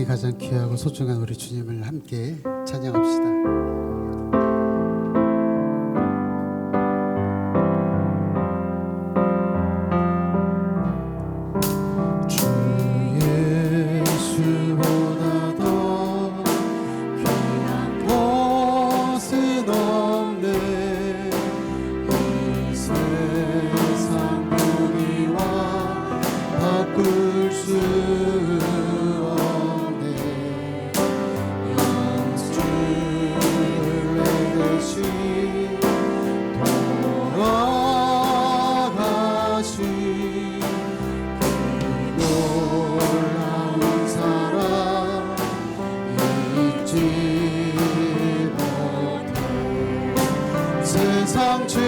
가장 귀하고 소중한 우리 주님을 함께 찬양합시다. 세상 즐거움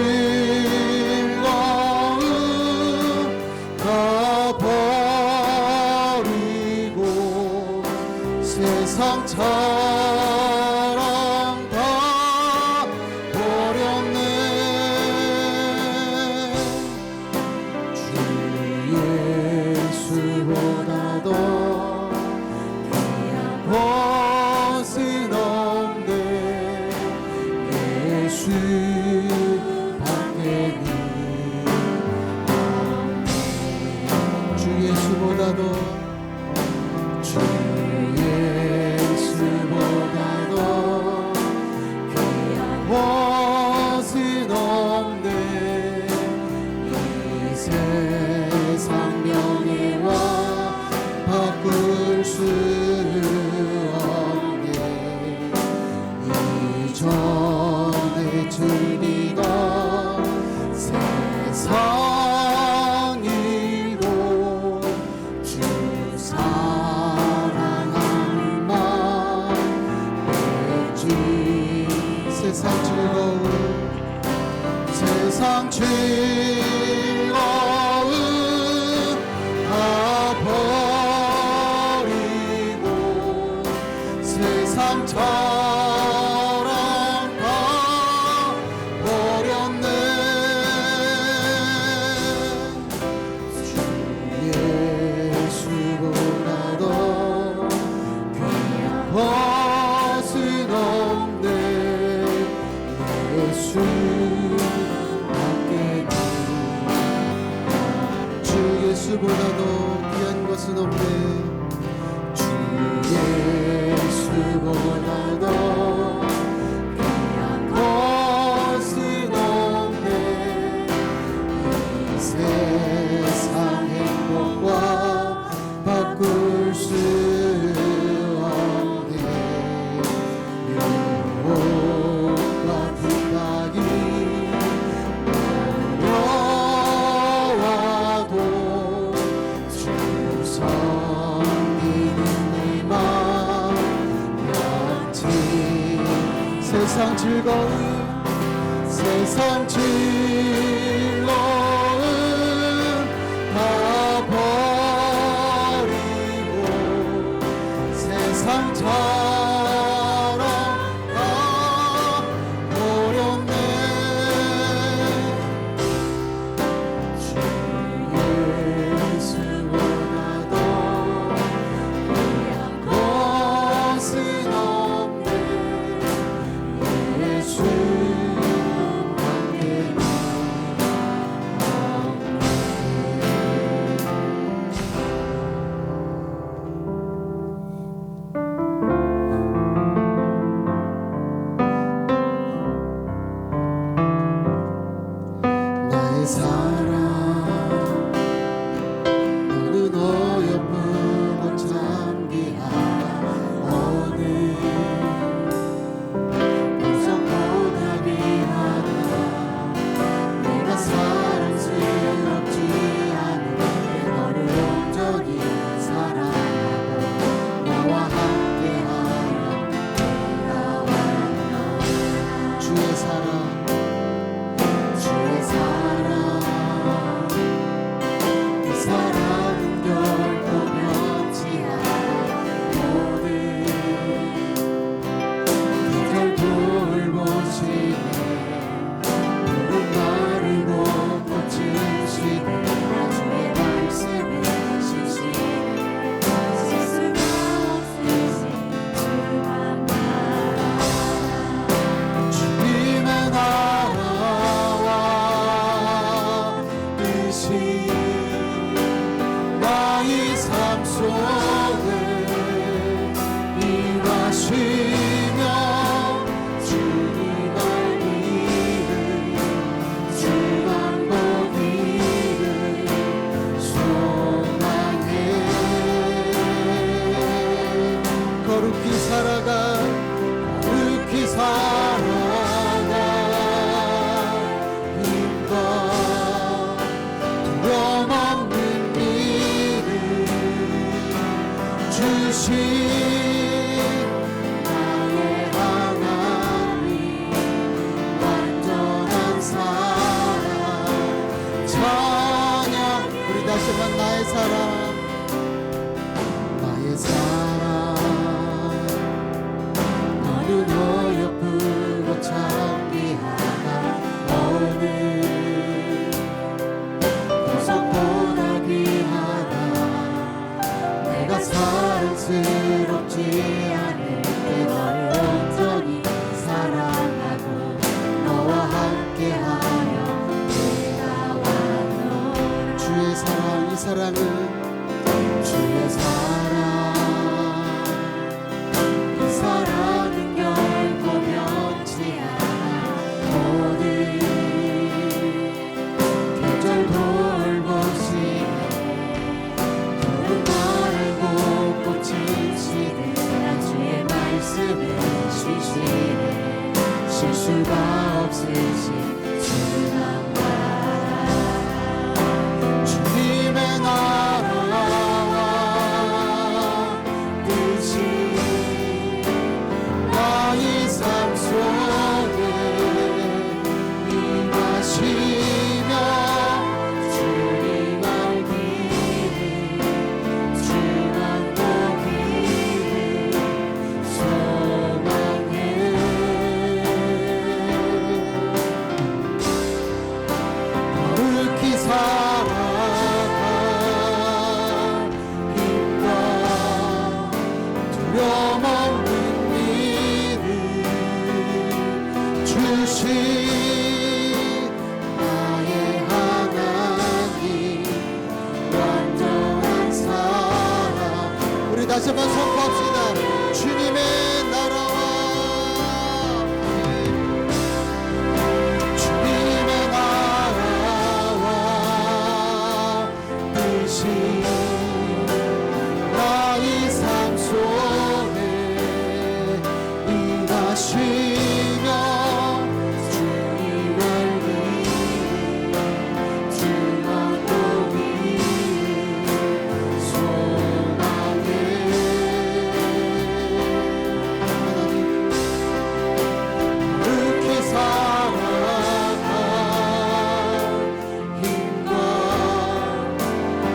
다 버리고 세상 자랑 다 버렸네. 주 예수보다 더 귀한 것은 없네. 예수 예수보다도 주 예수보다도 귀한 것은 없네. 이 세상 명예와 바꿀 수 없네. 이전에 즐기던 세상 세상 즐거움 세상 즐거움 다 버리고 세상 자랑 다 버렸네. 주 예수보다도 귀한 것은 없네. 예수 밖에 주 예수보다도 귀한 것은 없네. 주 예수보다도 귀한 것은 없네. 이 세상 행복과 바꿀 수 세상 즐거움 세상 즐거움 다 버리고 세상 자랑 다 버렸네. 주 예수보다도 귀한 것은 없네. 예수 나의 사랑 너는 어여쁘고 참 귀한 오늘 보석보다 귀하다. 내가 사랑스럽지 않은데 너를 온전히 사랑하고 너와 함께하여 돌아왔노. 주의 사랑 그 사랑은 결코 변치 않아. 모든 이들 돌보시네. 푸른 나를 못 고치시네. 주의 말씀이 신실해. 스스가 없으니 거룩히 살아가 거룩히 살아가 힘과 두려움 없는 믿음 주신 나의 하나님 완전한 사랑 찬양 우리 다시 한번 나의 사랑 나의 사랑 너는 어여쁘고 참귀하다 어느 보석보다 귀하다 내가 사랑스럽지 않을 때 너를 온전히 사랑하고 너와 함께하여 내가 왔노라 주의 사랑 이 사랑은 주의 사랑 이 사랑은 결코 변치 않아 모든 계절 돌보시네 푸른 나를 곳곳 지시네 나 주의 말씀을 쉬시네 실수가 없으신 주만 주님의 나라와 뜻이 나의 삶 속에 임하시며 주님 알기를 주만 보기를 소망해 거룩히 살아가 힘과 두려움 없는 믿음 주신 나의 하나님 완전한 사랑 우리 다시 한번 선포합시다 주님의 나라와 주님의 나라와 뜻이 나의 삶 속에 임하시며 주님 알기를 주만 보기를 소망해 하나님 그렇게 살아가 힘과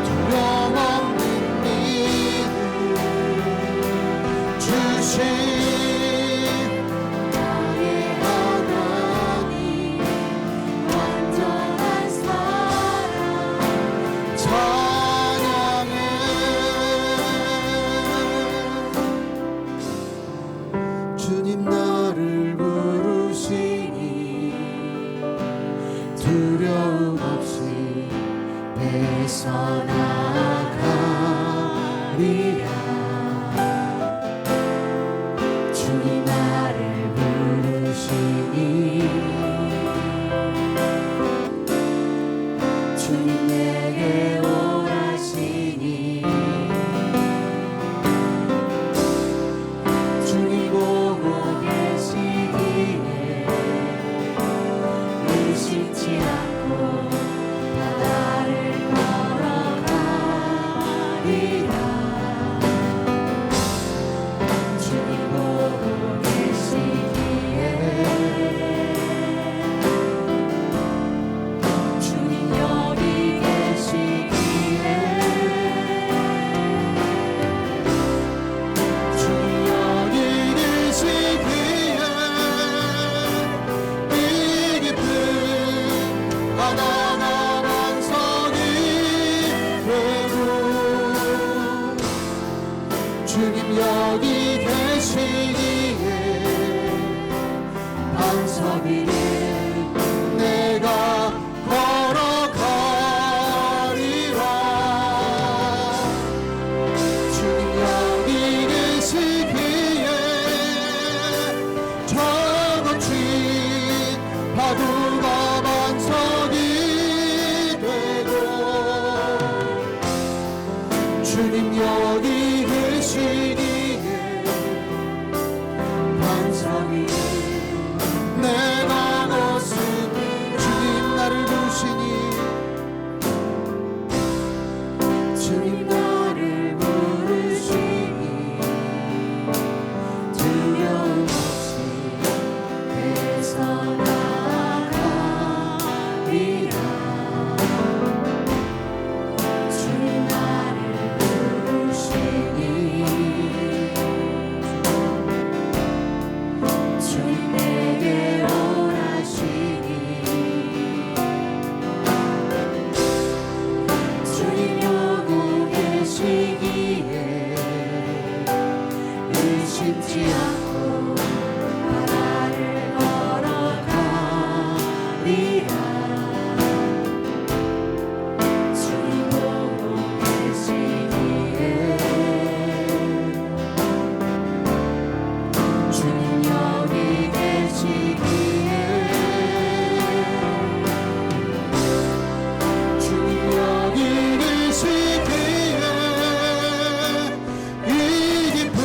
두려움 없는 믿음 주신 나의 하나님 완전한 사랑 찬양해 주님 나를 부르시니 두려움 없이 배서 나가리라 주님 나를 부르시니 주님 내게 오라시니 주님 보고 계시기에 의심치 않고 바다를 걸어가리라 주님 보고 계시기에 주님 여기 계시기에 주님 여기 계시기에 이 깊은 바다가 반석이 되고 주님 여기 계시기에 반석이 내가 걸어가리라 주님 여기 계시기에 저 거친 파도가 반석이 되고 주님 여기 계시기에 끊지 않고 바다를 걸어가리라. 주님 보고 계시기에 주님 여기 계시기에 주님 여기 계시기에 이 깊은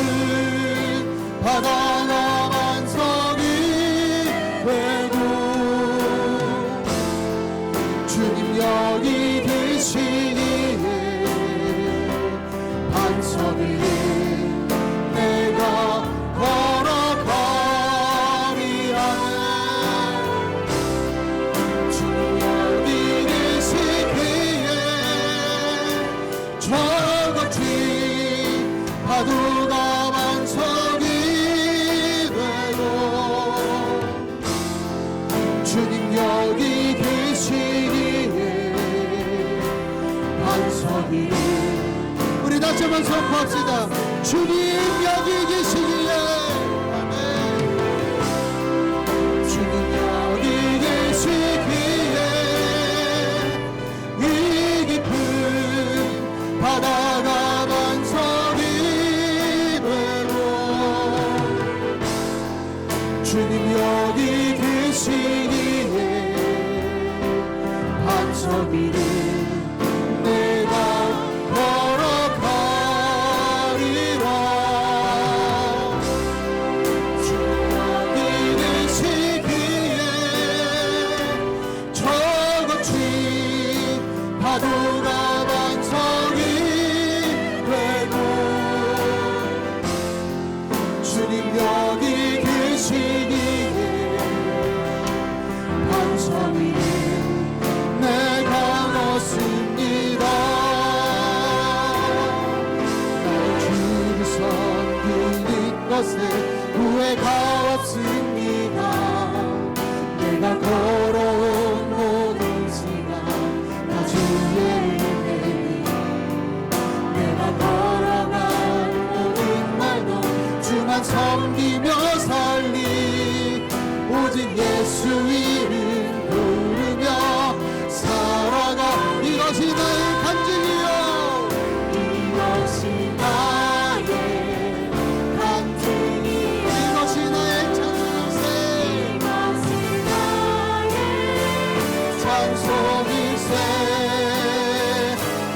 바다가 반석이 되고 주님 여기 계시기에 반석 위에 내가 걸어가리라. 주님 여기 계시기에 저 같이 파도가 반석이 되고 주님 여기 계시기에 반석 위에 우리 다시 한번 선포합시다. 주님 여기 계시기에 아멘. 주님 여기 계시기에 이 깊은 바다가 반석이 되고 주님 여기 계시기에 반석 위를 내가 걸어가리라. 주님 여기 계시기에 저같이 파도가 반석이 되고 주님 여기 계시기에 반석 위에 내가 걷습니다. 나의 주를 섬기는 것에 후회가 없습니다. 내가 걸어온 모든 시간 다 주의 은혜니 내가 걸어간 모든 날도 주만 섬기며 살리 오직 예수 이름 부르며 살아가. 이것이 나의 간증이요 이것이 나의 간증이요 이것이 나의 찬송일세 이것이 나의 찬송일세.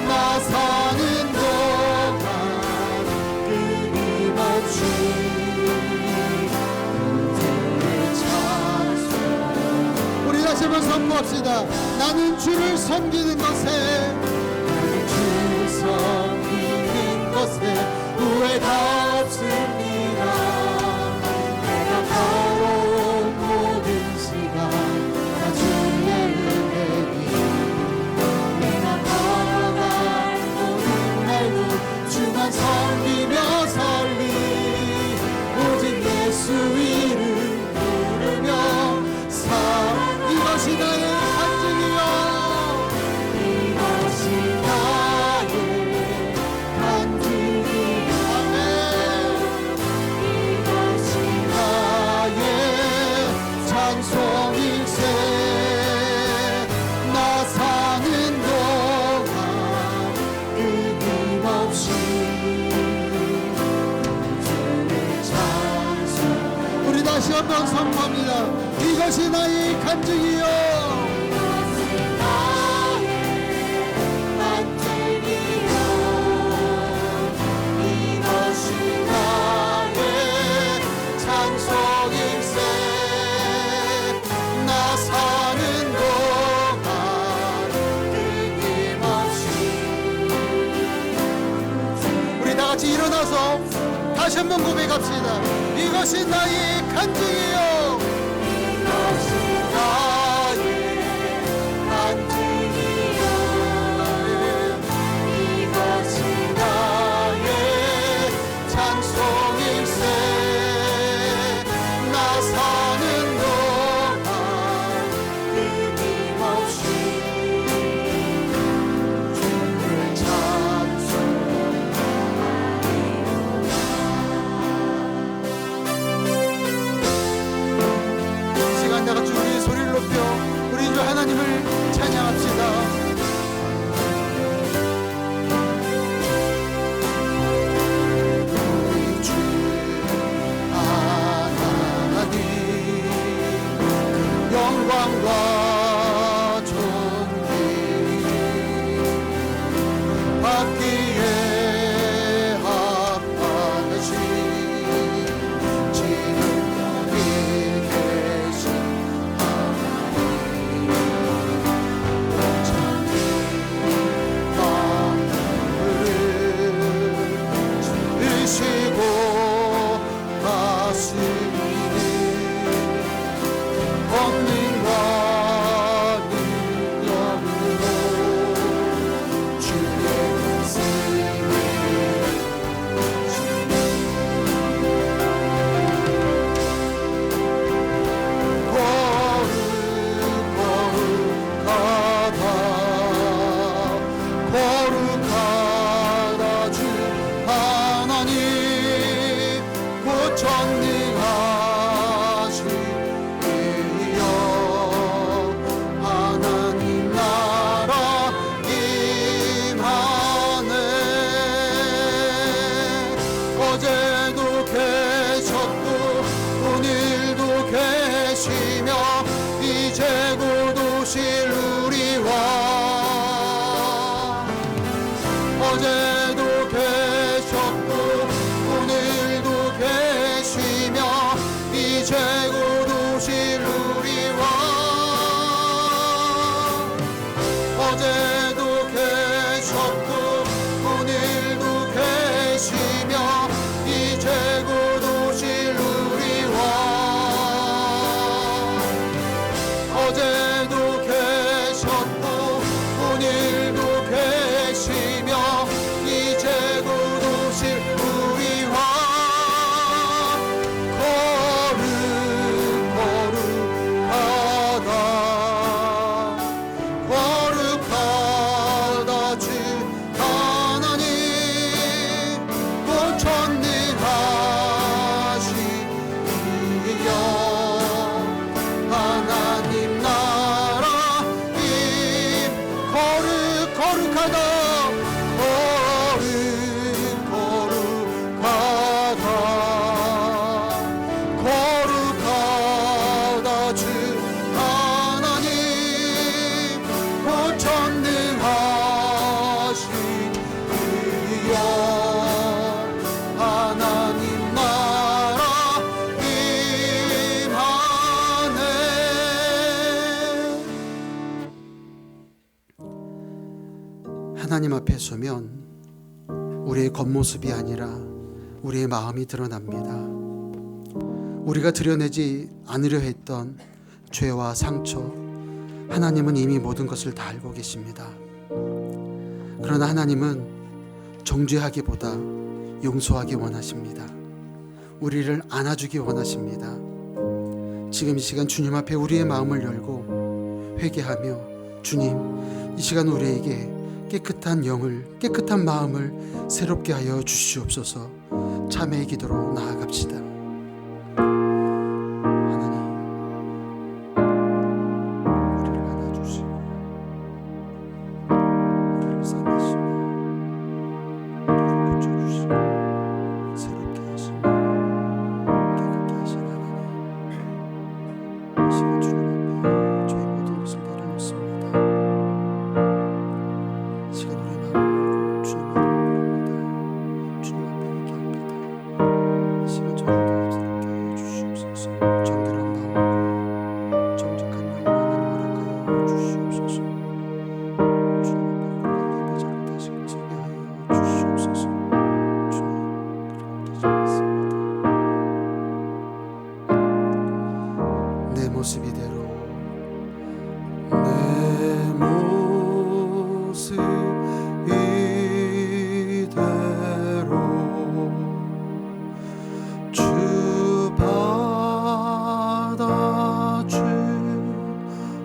나 사는 동안 끊임없이 우리 다시 한번 선포합시다. 나는 주를 섬기는 것에 나는 주를 섬기는 것에 후회가 없습니다. 내가 걸어온 모든 시간 다 주의 은혜니 내가 걸어간 모든 날도 주만 섬기며 살리 오직 예수 이름 부르며 살아. 이것이 나의 간증이요 이것이 나의 간증이요 아멘. 이것이 나의 찬송일세. 나 사는 동안 끊임없이 주를 찬송. 우리 다시 한번 선포합니다. 이것이 나의 간증이요 이것이 나의 간증이요 이것이 나의 찬송일세. 나 사는 동안 끊임없이 우리 다같이 일어나서 다시 한번 고백합시다. 이것이 나의 간증이요 이것이 나의 간증이요 이것이 나의 찬송일세. 나 사는 동안 끊임없이 주를 찬송하리로다. 하나님 앞에 서면 우리의 겉모습이 아니라 우리의 마음이 드러납니다. 우리가 드러내지 않으려 했던 죄와 상처, 하나님은 이미 모든 것을 다 알고 계십니다. 그러나 하나님은 정죄하기보다 용서하기 원하십니다. 우리를 안아주기 원하십니다. 지금 이 시간 주님 앞에 우리의 마음을 열고 회개하며, 주님, 이 시간 우리에게 깨끗한 영을, 깨끗한 마음을 새롭게 하여 주시옵소서. 참회의 기도로 나아갑시다. 하나님, 우리를 안아주시고 우리를 삼으시고 우리를 고쳐주시고 새롭게 하시고 깨끗게 하신 하나님, 이 시간 주님 앞에 저희 모든 것을 내려놓습니다. 이 시간 우리의 마음을 열고 주님 이름으로 부릅니다. 주님 앞에 회개합니다. 이 시간 저희를 다스럽게 하여 주시옵소서. 정결한 마음과 정직한 영을 하나님 허락하여 주시옵소서. 주님 앞에 거룩한 예배자를 다시 서게 하여 주시옵소서. 주님, 그렇게 기도했습니다. 내 모습 이대로, 내 모습 이대로 주 받아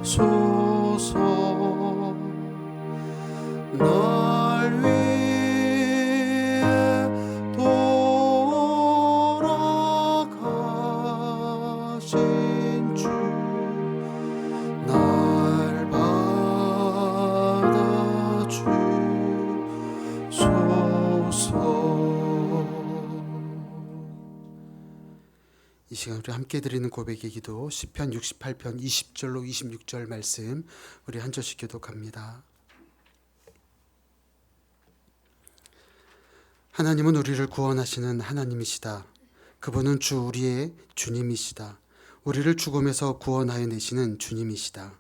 주소서. 날 위해 돌아가신 주, 날 받아 주소서. 이 시간 우리 함께 드리는 고백의 기도, 시편 68편 20절로 26절 말씀 우리 한 절씩 교독합니다. 하나님은 우리를 구원하시는 하나님이시다. 그분은 주 우리의 주님이시다. 우리를 죽음에서 구원하여 내시는 주님이시다.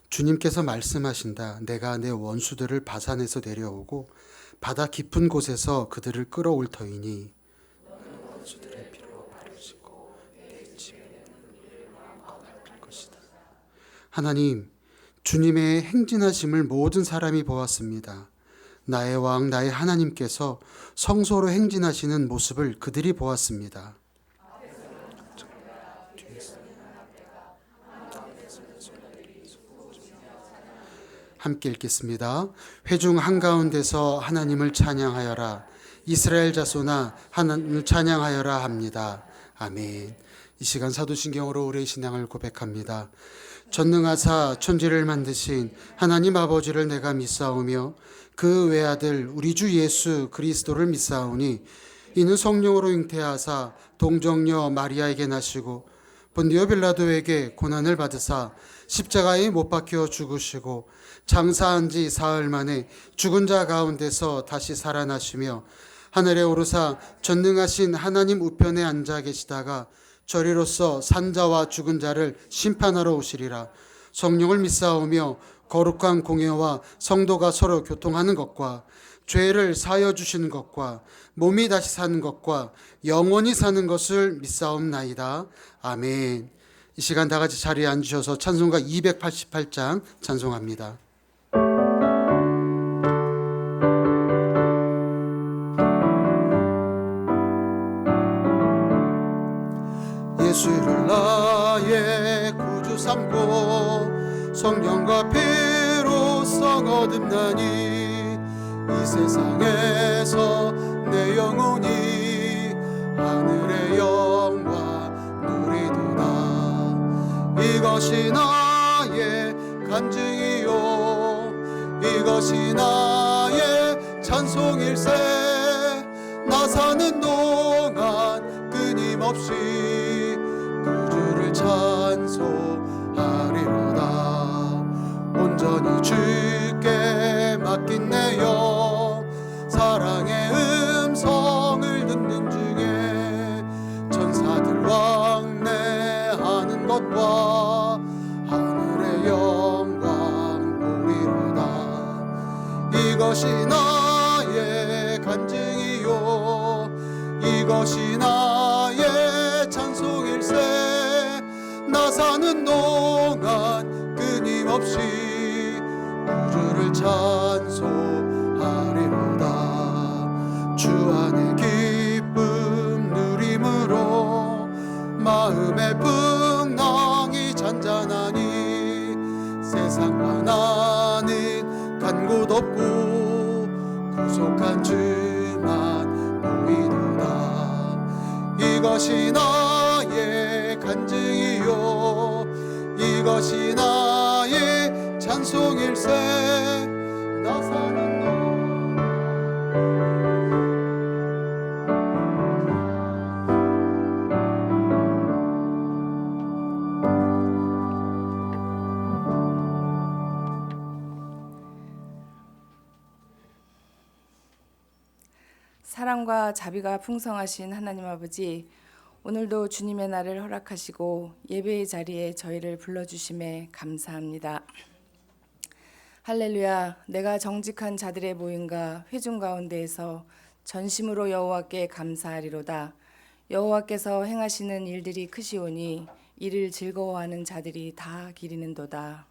주님께서 말씀하신다. 내가 내 원수들을 바산에서 내려오고 바다 깊은 곳에서 그들을 끌어올 터이니 원수들의 피로 바르시고 내 집에 할 것이다. 하나님, 주님의 행진하심을 모든 사람이 보았습니다. 나의 왕, 나의 하나님께서 성소로 행진하시는 모습을 그들이 보았습니다. 함께 읽겠습니다. 회중 한가운데서 하나님을 찬양하여라. 이스라엘 자손아 하나님을 찬양하여라 합니다. 아멘. 이 시간 사도신경으로 우리의 신앙을 고백합니다. 전능하사 천지를 만드신 하나님 아버지를 내가 믿사오며 그 외아들 우리 주 예수 그리스도를 믿사오니 이는 성령으로 잉태하사 동정녀 마리아에게 나시고 본디오 빌라도에게 고난을 받으사 십자가에 못 박혀 죽으시고 장사한 지 사흘 만에 죽은 자 가운데서 다시 살아나시며 하늘에 오르사 전능하신 하나님 우편에 앉아 계시다가 저리로서 산자와 죽은 자를 심판하러 오시리라. 성령을 믿사오며 거룩한 공예와 성도가 서로 교통하는 것과 죄를 사하여 주시는 것과 몸이 다시 사는 것과 영원히 사는 것을 믿사옵나이다. 아멘. 이 시간 다 같이 자리에 앉으셔서 찬송가 288장 찬송합니다. 예수를 나의 구주 삼고 성령과 피로써 거듭나니 이 세상에서 내 영혼이 하늘의 영광 누리도다. 이것이 나의 간증이요 이것이 나의 찬송일세. 나 사는 동안 끊임없이 구주를 찬송하리로다. 온전히 주께 맡긴 내 영 사랑의 음성을 듣는 중에 천사들 왕래 이것이 나의 간증이요 이것이 나의 찬송일세 나 사는 동안 끊임없이 주를 찬송하리로다 주 안의 기쁨 누림으로 마음의 풍랑이 잔잔하니 세상과 나는 간 곳 없고 구속한 주만 보이도다 이것이 나의 간증이요 이것이 나의 찬송일세 나 사는 사랑과 자비가 풍성하신 하나님 아버지, 오늘도 주님의 날을 허락하시고 예배의 자리에 저희를 불러주심에 감사합니다. 할렐루야. 내가 정직한 자들의 모임과 회중 가운데에서 전심으로 여호와께 감사하리로다. 여호와께서 행하시는 일들이 크시오니 이를 즐거워하는 자들이 다 기리는도다.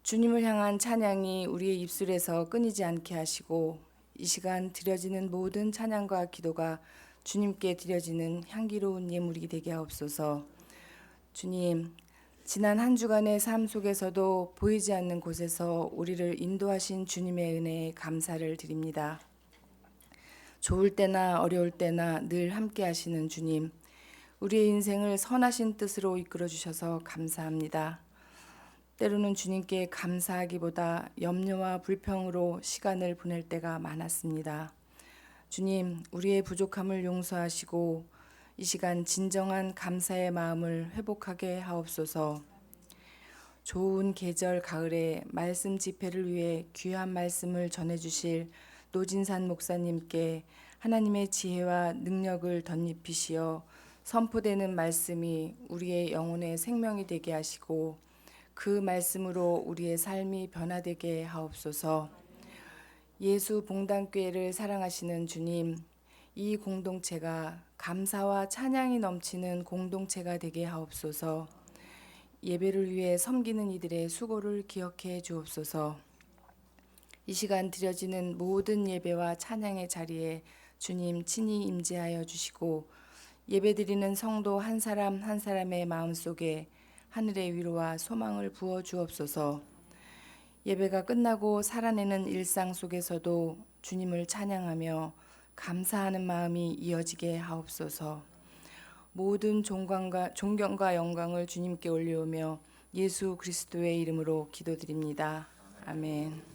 주님을 향한 찬양이 우리의 입술에서 끊이지 않게 하시고 이 시간 드려지는 모든 찬양과 기도가 주님께 드려지는 향기로운 예물이 되게 하옵소서. 주님, 지난 한 주간의 삶 속에서도 보이지 않는 곳에서 우리를 인도하신 주님의 은혜에 감사를 드립니다. 좋을 때나 어려울 때나 늘 함께 하시는 주님, 우리의 인생을 선하신 뜻으로 이끌어 주셔서 감사합니다. 때로는 주님께 감사하기보다 염려와 불평으로 시간을 보낼 때가 많았습니다. 주님, 우리의 부족함을 용서하시고 이 시간 진정한 감사의 마음을 회복하게 하옵소서. 좋은 계절 가을에 말씀 집회를 위해 귀한 말씀을 전해주실 노진산 목사님께 하나님의 지혜와 능력을 덧입히시어 선포되는 말씀이 우리의 영혼의 생명이 되게 하시고 그 말씀으로 우리의 삶이 변화되게 하옵소서. 예수 봉단교회를 사랑하시는 주님, 이 공동체가 감사와 찬양이 넘치는 공동체가 되게 하옵소서. 예배를 위해 섬기는 이들의 수고를 기억해 주옵소서. 이 시간 드려지는 모든 예배와 찬양의 자리에 주님 친히 임재하여 주시고 예배드리는 성도 한 사람 한 사람의 마음속에 하늘의 위로와 소망을 부어 주옵소서. 예배가 끝나고 살아내는 일상 속에서도 주님을 찬양하며 감사하는 마음이 이어지게 하옵소서. 모든 존경과 영광을 주님께 올려오며 예수 그리스도의 이름으로 기도드립니다. 아멘.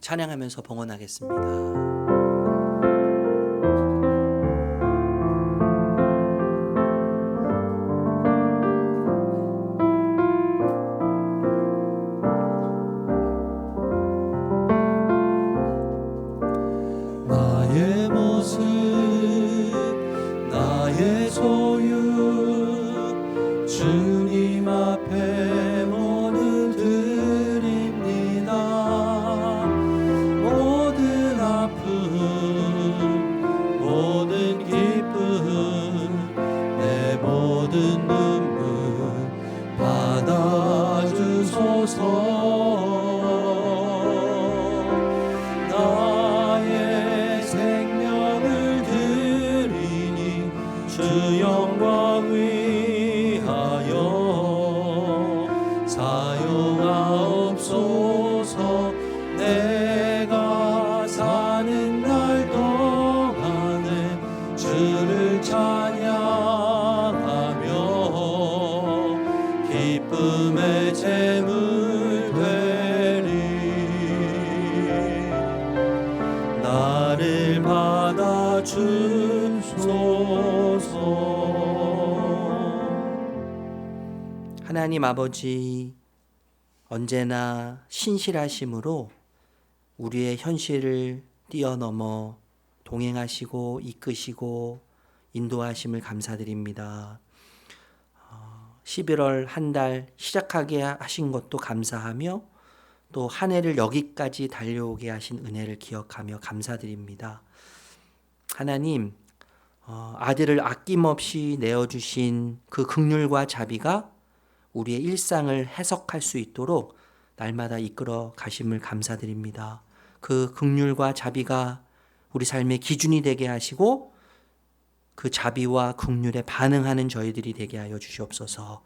찬양하면서 봉헌하겠습니다. 나의 모습 나의 소유 주님 앞에 오늘 드립니다. 모든 아픔 주소서. 하나님 아버지, 언제나 신실하심으로 우리의 현실을 뛰어넘어 동행하시고 이끄시고 인도하심을 감사드립니다. 11월 한 달 시작하게 하신 것도 감사하며 또 한 해를 여기까지 달려오게 하신 은혜를 기억하며 감사드립니다. 하나님, 아들을 아낌없이 내어주신 그 긍휼과 자비가 우리의 일상을 해석할 수 있도록 날마다 이끌어 가심을 감사드립니다. 그 긍휼과 자비가 우리 삶의 기준이 되게 하시고 그 자비와 긍휼에 반응하는 저희들이 되게 하여 주시옵소서.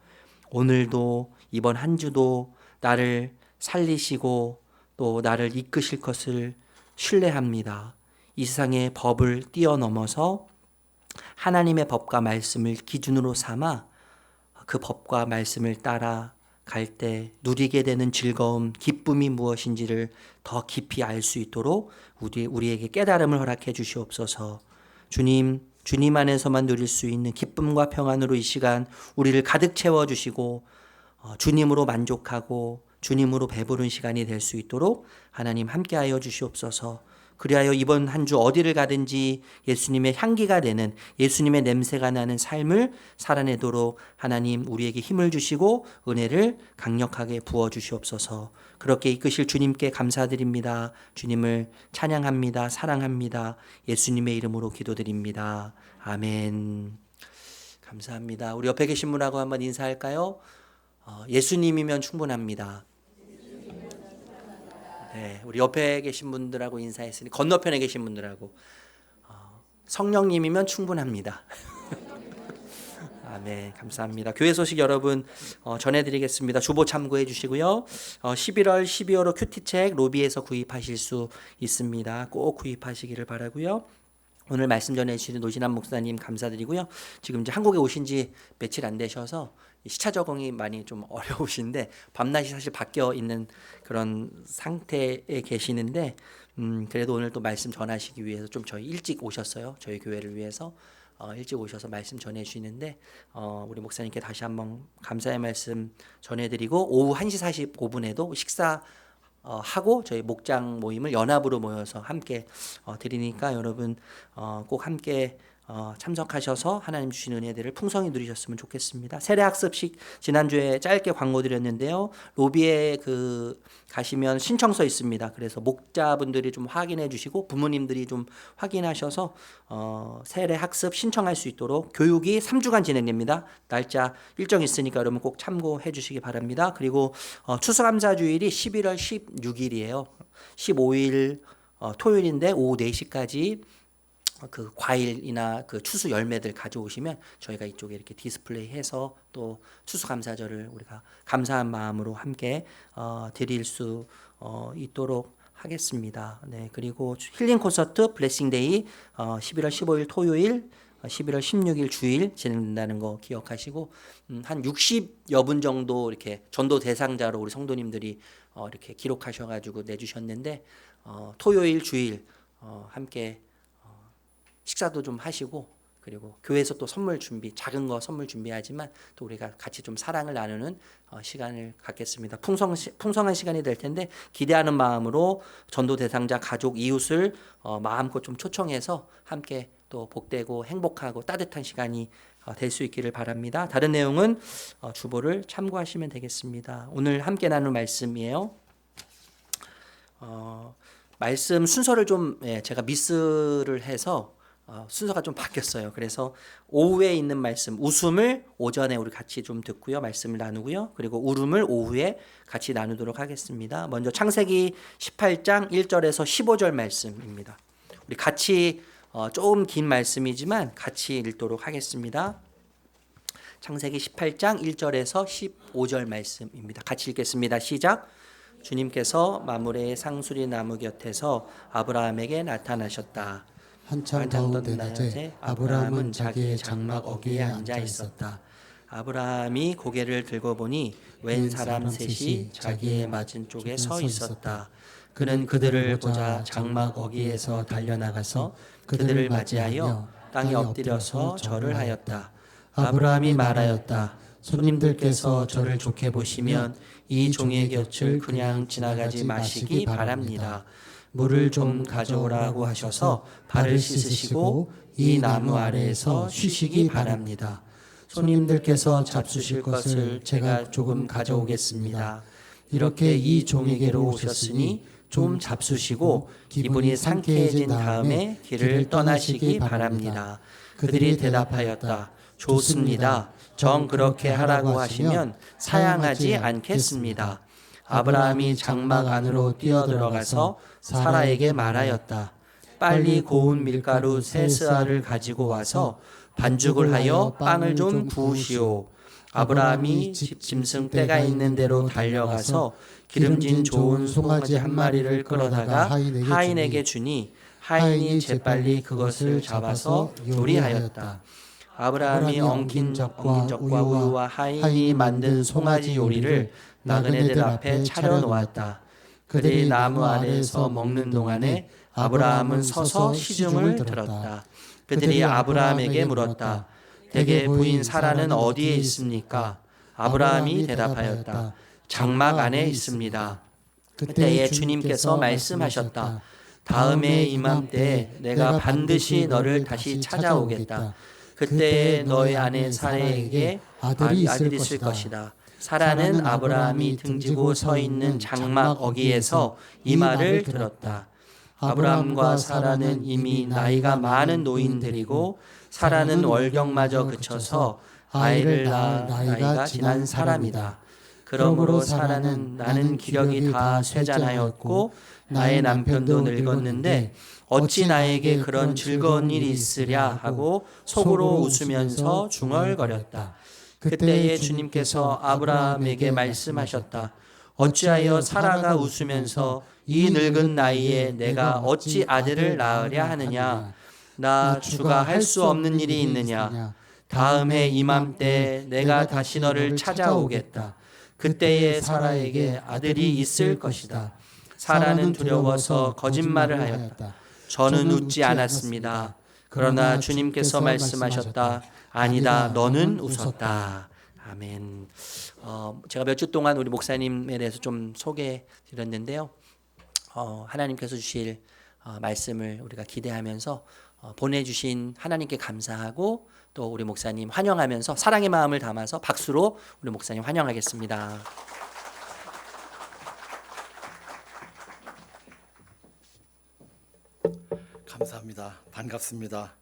오늘도 이번 한 주도 나를 살리시고 또 나를 이끄실 것을 신뢰합니다. 이 세상의 법을 뛰어넘어서 하나님의 법과 말씀을 기준으로 삼아 그 법과 말씀을 따라 갈 때 누리게 되는 즐거움, 기쁨이 무엇인지를 더 깊이 알 수 있도록 우리에게 깨달음을 허락해 주시옵소서. 주님 안에서만 누릴 수 있는 기쁨과 평안으로 이 시간 우리를 가득 채워주시고 주님으로 만족하고 주님으로 배부른 시간이 될 수 있도록 하나님 함께하여 주시옵소서. 그리하여 이번 한 주 어디를 가든지 예수님의 향기가 되는, 예수님의 냄새가 나는 삶을 살아내도록 하나님 우리에게 힘을 주시고 은혜를 강력하게 부어주시옵소서. 그렇게 이끄실 주님께 감사드립니다. 주님을 찬양합니다. 사랑합니다. 예수님의 이름으로 기도드립니다. 아멘. 감사합니다. 우리 옆에 계신 분하고 한번 인사할까요? 예수님이면 충분합니다. 네, 우리 옆에 계신 분들하고 인사했으니 건너편에 계신 분들하고 성령님이면 충분합니다. 아멘. 감사합니다. 교회 소식 여러분 전해드리겠습니다. 주보 참고해 주시고요. 11월 12월호 큐티책 로비에서 구입하실 수 있습니다. 꼭 구입하시기를 바라고요. 오늘 말씀 전해주신 노진환 목사님 감사드리고요. 지금 이제 한국에 오신 지 며칠 안 되셔서 시차 적응이 많이 좀 어려우신데 밤낮이 사실 바뀌어 있는 그런 상태에 계시는데 그래도 오늘 또 말씀 전하시기 위해서 좀 저희 일찍 오셨어요. 저희 교회를 위해서 일찍 오셔서 말씀 전해주시는데 우리 목사님께 다시 한번 감사의 말씀 전해드리고 오후 1시 45분에도 식사 하고 저희 목장 모임을 연합으로 모여서 함께 드리니까 여러분 꼭 함께 참석하셔서 하나님 주신 은혜들을 풍성히 누리셨으면 좋겠습니다. 세례학습식 지난주에 짧게 광고 드렸는데요. 로비에 가시면 신청서 있습니다. 그래서 목자분들이 좀 확인해 주시고 부모님들이 좀 확인하셔서 세례학습 신청할 수 있도록 교육이 3주간 진행됩니다. 날짜 일정 있으니까 여러분 꼭 참고해 주시기 바랍니다. 그리고 추수감사주일이 11월 16일이에요. 15일 토요일인데 오후 4시까지 그 과일이나 그 추수 열매들 가져오시면 저희가 이쪽에 이렇게 디스플레이해서 또 추수감사절을 우리가 감사한 마음으로 함께 드릴 수 있도록 하겠습니다. 네, 그리고 힐링 콘서트 블레싱데이 11월 15일 토요일 11월 16일 주일 진행된다는 거 기억하시고 한 60여 분 정도 이렇게 전도 대상자로 우리 성도님들이 이렇게 기록하셔가지고 내주셨는데 토요일 주일 함께 식사도 좀 하시고 그리고 교회에서 또 선물 준비 작은 거 선물 준비하지만 또 우리가 같이 좀 사랑을 나누는 시간을 갖겠습니다. 풍성한 시간이 될 텐데 기대하는 마음으로 전도 대상자 가족 이웃을 마음껏 좀 초청해서 함께 또 복되고 행복하고 따뜻한 시간이 될 수 있기를 바랍니다. 다른 내용은 주보를 참고하시면 되겠습니다. 오늘 함께 나눌 말씀이에요. 말씀 순서를 좀 제가 미스를 해서 순서가 좀 바뀌었어요. 그래서 오후에 있는 말씀, 웃음을 오전에 우리 같이 좀 듣고요. 말씀을 나누고요. 그리고 울음을 오후에 같이 나누도록 하겠습니다. 먼저 창세기 18장 1절에서 15절 말씀입니다. 우리 같이 조금 긴 말씀이지만 같이 읽도록 하겠습니다. 창세기 18장 1절에서 15절 말씀입니다. 같이 읽겠습니다. 시작. 주님께서 마므레의 상수리 나무 곁에서 아브라함에게 나타나셨다. 한참 더운 대낮에 아브라함은 자기의 장막 어귀에 앉아 있었다. 아브라함이 고개를 들고 보니 웬 사람 셋이 자기의 맞은 쪽에 서 있었다. 그는 그들을 보자 장막 어귀에서 달려나가서 그들을 맞이하여 땅에 엎드려서 절을 하였다. 아브라함이 말하였다. 손님들께서 저를 좋게 보시면 이 종의 곁을 그냥 지나가지 마시기 바랍니다. 물을 좀 가져오라고 하셔서 발을 씻으시고 이 나무 아래에서 쉬시기 바랍니다. 손님들께서 잡수실 것을 제가 조금 가져오겠습니다. 이렇게 이 종에게로 오셨으니 좀 잡수시고 기분이 상쾌해진 다음에 길을 떠나시기 바랍니다. 그들이 대답하였다. 좋습니다. 정 그렇게 하라고 하시면 사양하지 않겠습니다. 아브라함이 장막 안으로 뛰어들어가서 사라에게 말하였다. 빨리 고운 밀가루 세 스아를 가지고 와서 반죽을 하여 빵을 좀 구우시오. 아브라함이 짐승 떼가 있는 대로 달려가서 기름진 좋은 송아지 한 마리를 끌어다가 하인에게 주니 하인이 재빨리 그것을 잡아서 요리하였다. 아브라함이 엉킨 적과 우유와 하인이 만든 송아지 요리를 나그네들 앞에 차려놓았다. 그들이 나무 아래에서 먹는 동안에 아브라함은 서서 시중을 들었다. 그들이 아브라함에게 물었다. 대개 부인 사라는 어디에 있습니까? 아브라함이 대답하였다. 장막 안에 있습니다. 그때에 주님께서 말씀하셨다. 다음에 이맘때 내가 반드시 너를 다시 찾아오겠다. 그때에 너의 아내 사라에게 아들이 있을 것이다. 사라는 아브라함이 등지고 서 있는 장막 어귀에서 이 말을 들었다. 아브라함과 사라는 이미 나이가 많은 노인들이고 사라는 월경마저 그쳐서 아이를 낳아 나이가 지난 사람이다. 그러므로 사라는 나는 기력이 다 쇠잔하였고 나의 남편도 늙었는데 어찌 나에게 그런 즐거운 일이 있으랴 하고 속으로 웃으면서 중얼거렸다. 그때에 주님께서 아브라함에게 말씀하셨다. 어찌하여 사라가 웃으면서 이 늙은 나이에 내가 어찌 아들을 낳으랴 하느냐? 나 주가 할 수 없는 일이 있느냐? 다음 해 이맘때 내가 다시 너를 찾아오겠다. 그때에 사라에게 아들이 있을 것이다. 사라는 두려워서 거짓말을 하였다. 저는 웃지 않았습니다. 그러나 주님께서 말씀하셨다. 아니다, 너는 웃었다. 아멘. 제가 몇 주 동안 우리 목사님에 대해서 좀 소개해 드렸는데요. 하나님께서 주실 말씀을 우리가 기대하면서 보내주신 하나님께 감사하고 또 우리 목사님 환영하면서 사랑의 마음을 담아서 박수로 우리 목사님 환영하겠습니다. 감사합니다. 반갑습니다.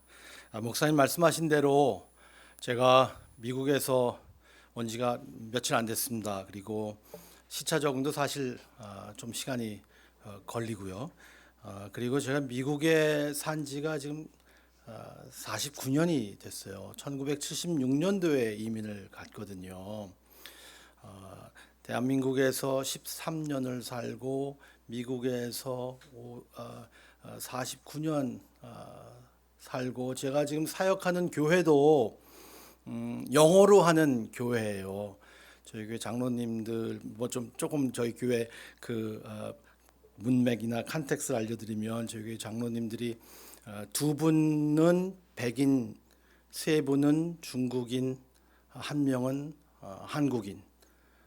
목사님 말씀하신 대로 제가 미국에서 온 지가 며칠 안 됐습니다. 그리고 시차 적응도 사실 좀 시간이 걸리고요. 그리고 제가 미국에 산 지가 지금 49년이 됐어요. 1976년도에 이민을 갔거든요. 대한민국에서 13년을 살고 미국에서 49년 살고 제가 지금 사역하는 교회도 영어로 하는 교회예요. 저희 교회 장로님들 뭐 좀 조금 저희 교회 그 문맥이나 컨텍스트를 알려드리면 저희 교회 장로님들이 두 분은 백인, 세 분은 중국인, 한 명은 한국인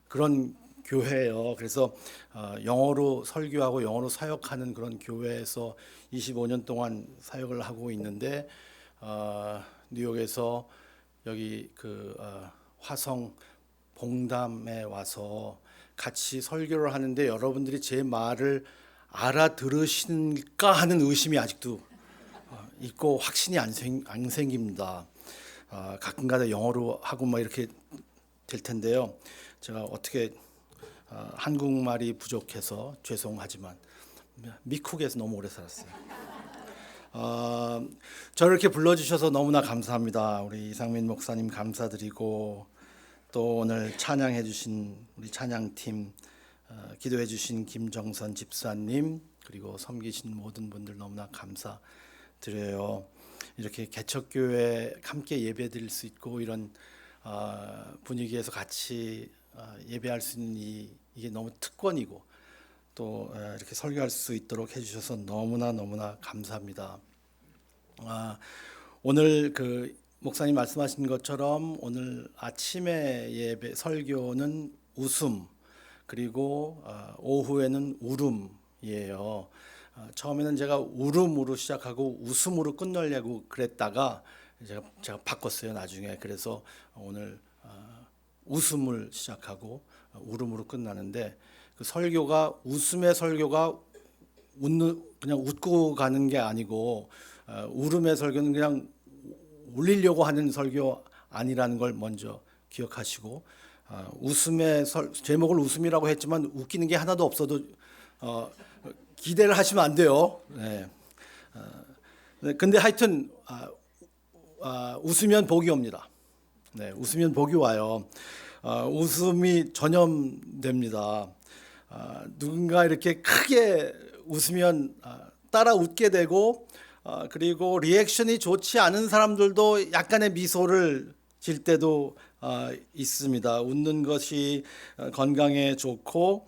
그런 교회예요. 그래서 영어로 설교하고 영어로 사역하는 그런 교회에서 25년 동안 사역을 하고 있는데 뉴욕에서 여기 그 화성 봉담에 와서 같이 설교를 하는데 여러분들이 제 말을 알아들으실까 하는 의심이 아직도 있고 확신이 안 생깁니다. 가끔가다 영어로 하고 막 이렇게 될 텐데요. 제가 어떻게 한국말이 부족해서 죄송하지만 미국에서 너무 오래 살았어요. 저를 이렇게 불러주셔서 너무나 감사합니다. 우리 이상민 목사님 감사드리고 또 오늘 찬양해 주신 우리 찬양팀 기도해 주신 김정선 집사님 그리고 섬기신 모든 분들 너무나 감사드려요. 이렇게 개척교회 함께 예배드릴 수 있고 이런 분위기에서 같이 예배할 수 있는 이게 너무 특권이고 또 이렇게 설교할 수 있도록 해주셔서 너무나 감사합니다. 오늘 그 목사님 말씀하신 것처럼 오늘 아침에 예배 설교는 웃음, 그리고 오후에는 울음이에요. 처음에는 제가 울음으로 시작하고 웃음으로 끝내려고 그랬다가 제가 바꿨어요 나중에. 그래서 오늘 웃음을 시작하고 울음으로 끝나는데, 그 설교가 웃음의 설교가 그냥 웃고 가는 게 아니고 울음의 설교는 그냥 울리려고 하는 설교 아니라는 걸 먼저 기억하시고, 웃음의 제목을 웃음이라고 했지만 웃기는 게 하나도 없어도 기대를 하시면 안 돼요. 네. 근데 하여튼 웃으면 복이 옵니다. 네, 웃으면 복이 와요. 웃음이 전염됩니다. 누군가 이렇게 크게 웃으면 따라 웃게 되고, 그리고 리액션이 좋지 않은 사람들도 약간의 미소를 질 때도 있습니다. 웃는 것이 건강에 좋고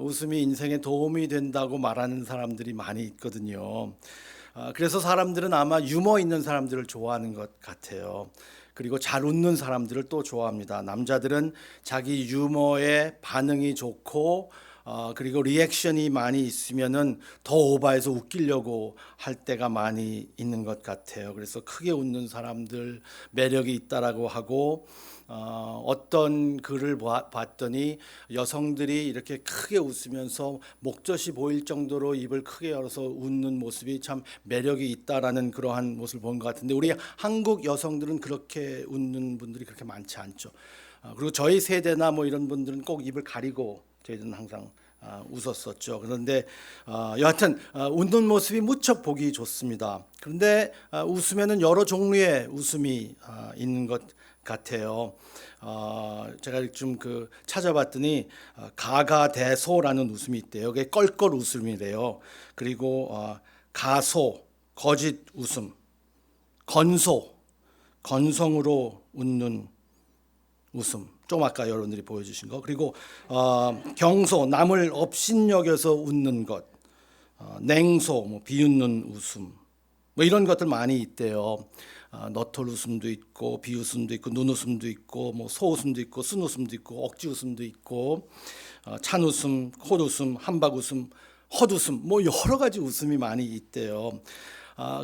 웃음이 인생에 도움이 된다고 말하는 사람들이 많이 있거든요. 그래서 사람들은 아마 유머 있는 사람들을 좋아하는 것 같아요. 그리고 잘 웃는 사람들을 또 좋아합니다. 남자들은 자기 유머에 반응이 좋고 그리고 리액션이 많이 있으면은 더 오버해서 웃기려고 할 때가 많이 있는 것 같아요. 그래서 크게 웃는 사람들 매력이 있다라고 하고, 어떤 글을 봤더니 여성들이 이렇게 크게 웃으면서 목젖이 보일 정도로 입을 크게 열어서 웃는 모습이 참 매력이 있다라는 그러한 모습을 본 것 같은데, 우리 한국 여성들은 그렇게 웃는 분들이 그렇게 많지 않죠. 그리고 저희 세대나 뭐 이런 분들은 꼭 입을 가리고 저희들은 항상 웃었었죠. 그런데 여하튼 웃는 모습이 무척 보기 좋습니다. 그런데 웃음에는 여러 종류의 웃음이 있는 것 같아요. 제가 좀 찾아봤더니 가가대소라는 웃음이 있대요. 그게 껄껄 웃음이래요. 그리고 가소, 거짓 웃음, 건소, 건성으로 웃는 웃음, 좀 아까 여러분들이 보여주신 거. 그리고 경소, 남을 업신여겨서 웃는 것, 냉소, 뭐 비웃는 웃음, 뭐 이런 것들 많이 있대요. 너털 웃음도 있고, 비웃음도 있고, 눈웃음도 있고, 뭐 소웃음도 있고, 쓴웃음도 있고, 억지 웃음도 있고, 찬웃음, 콧웃음, 한박웃음, 헛웃음, 뭐 여러 가지 웃음이 많이 있대요.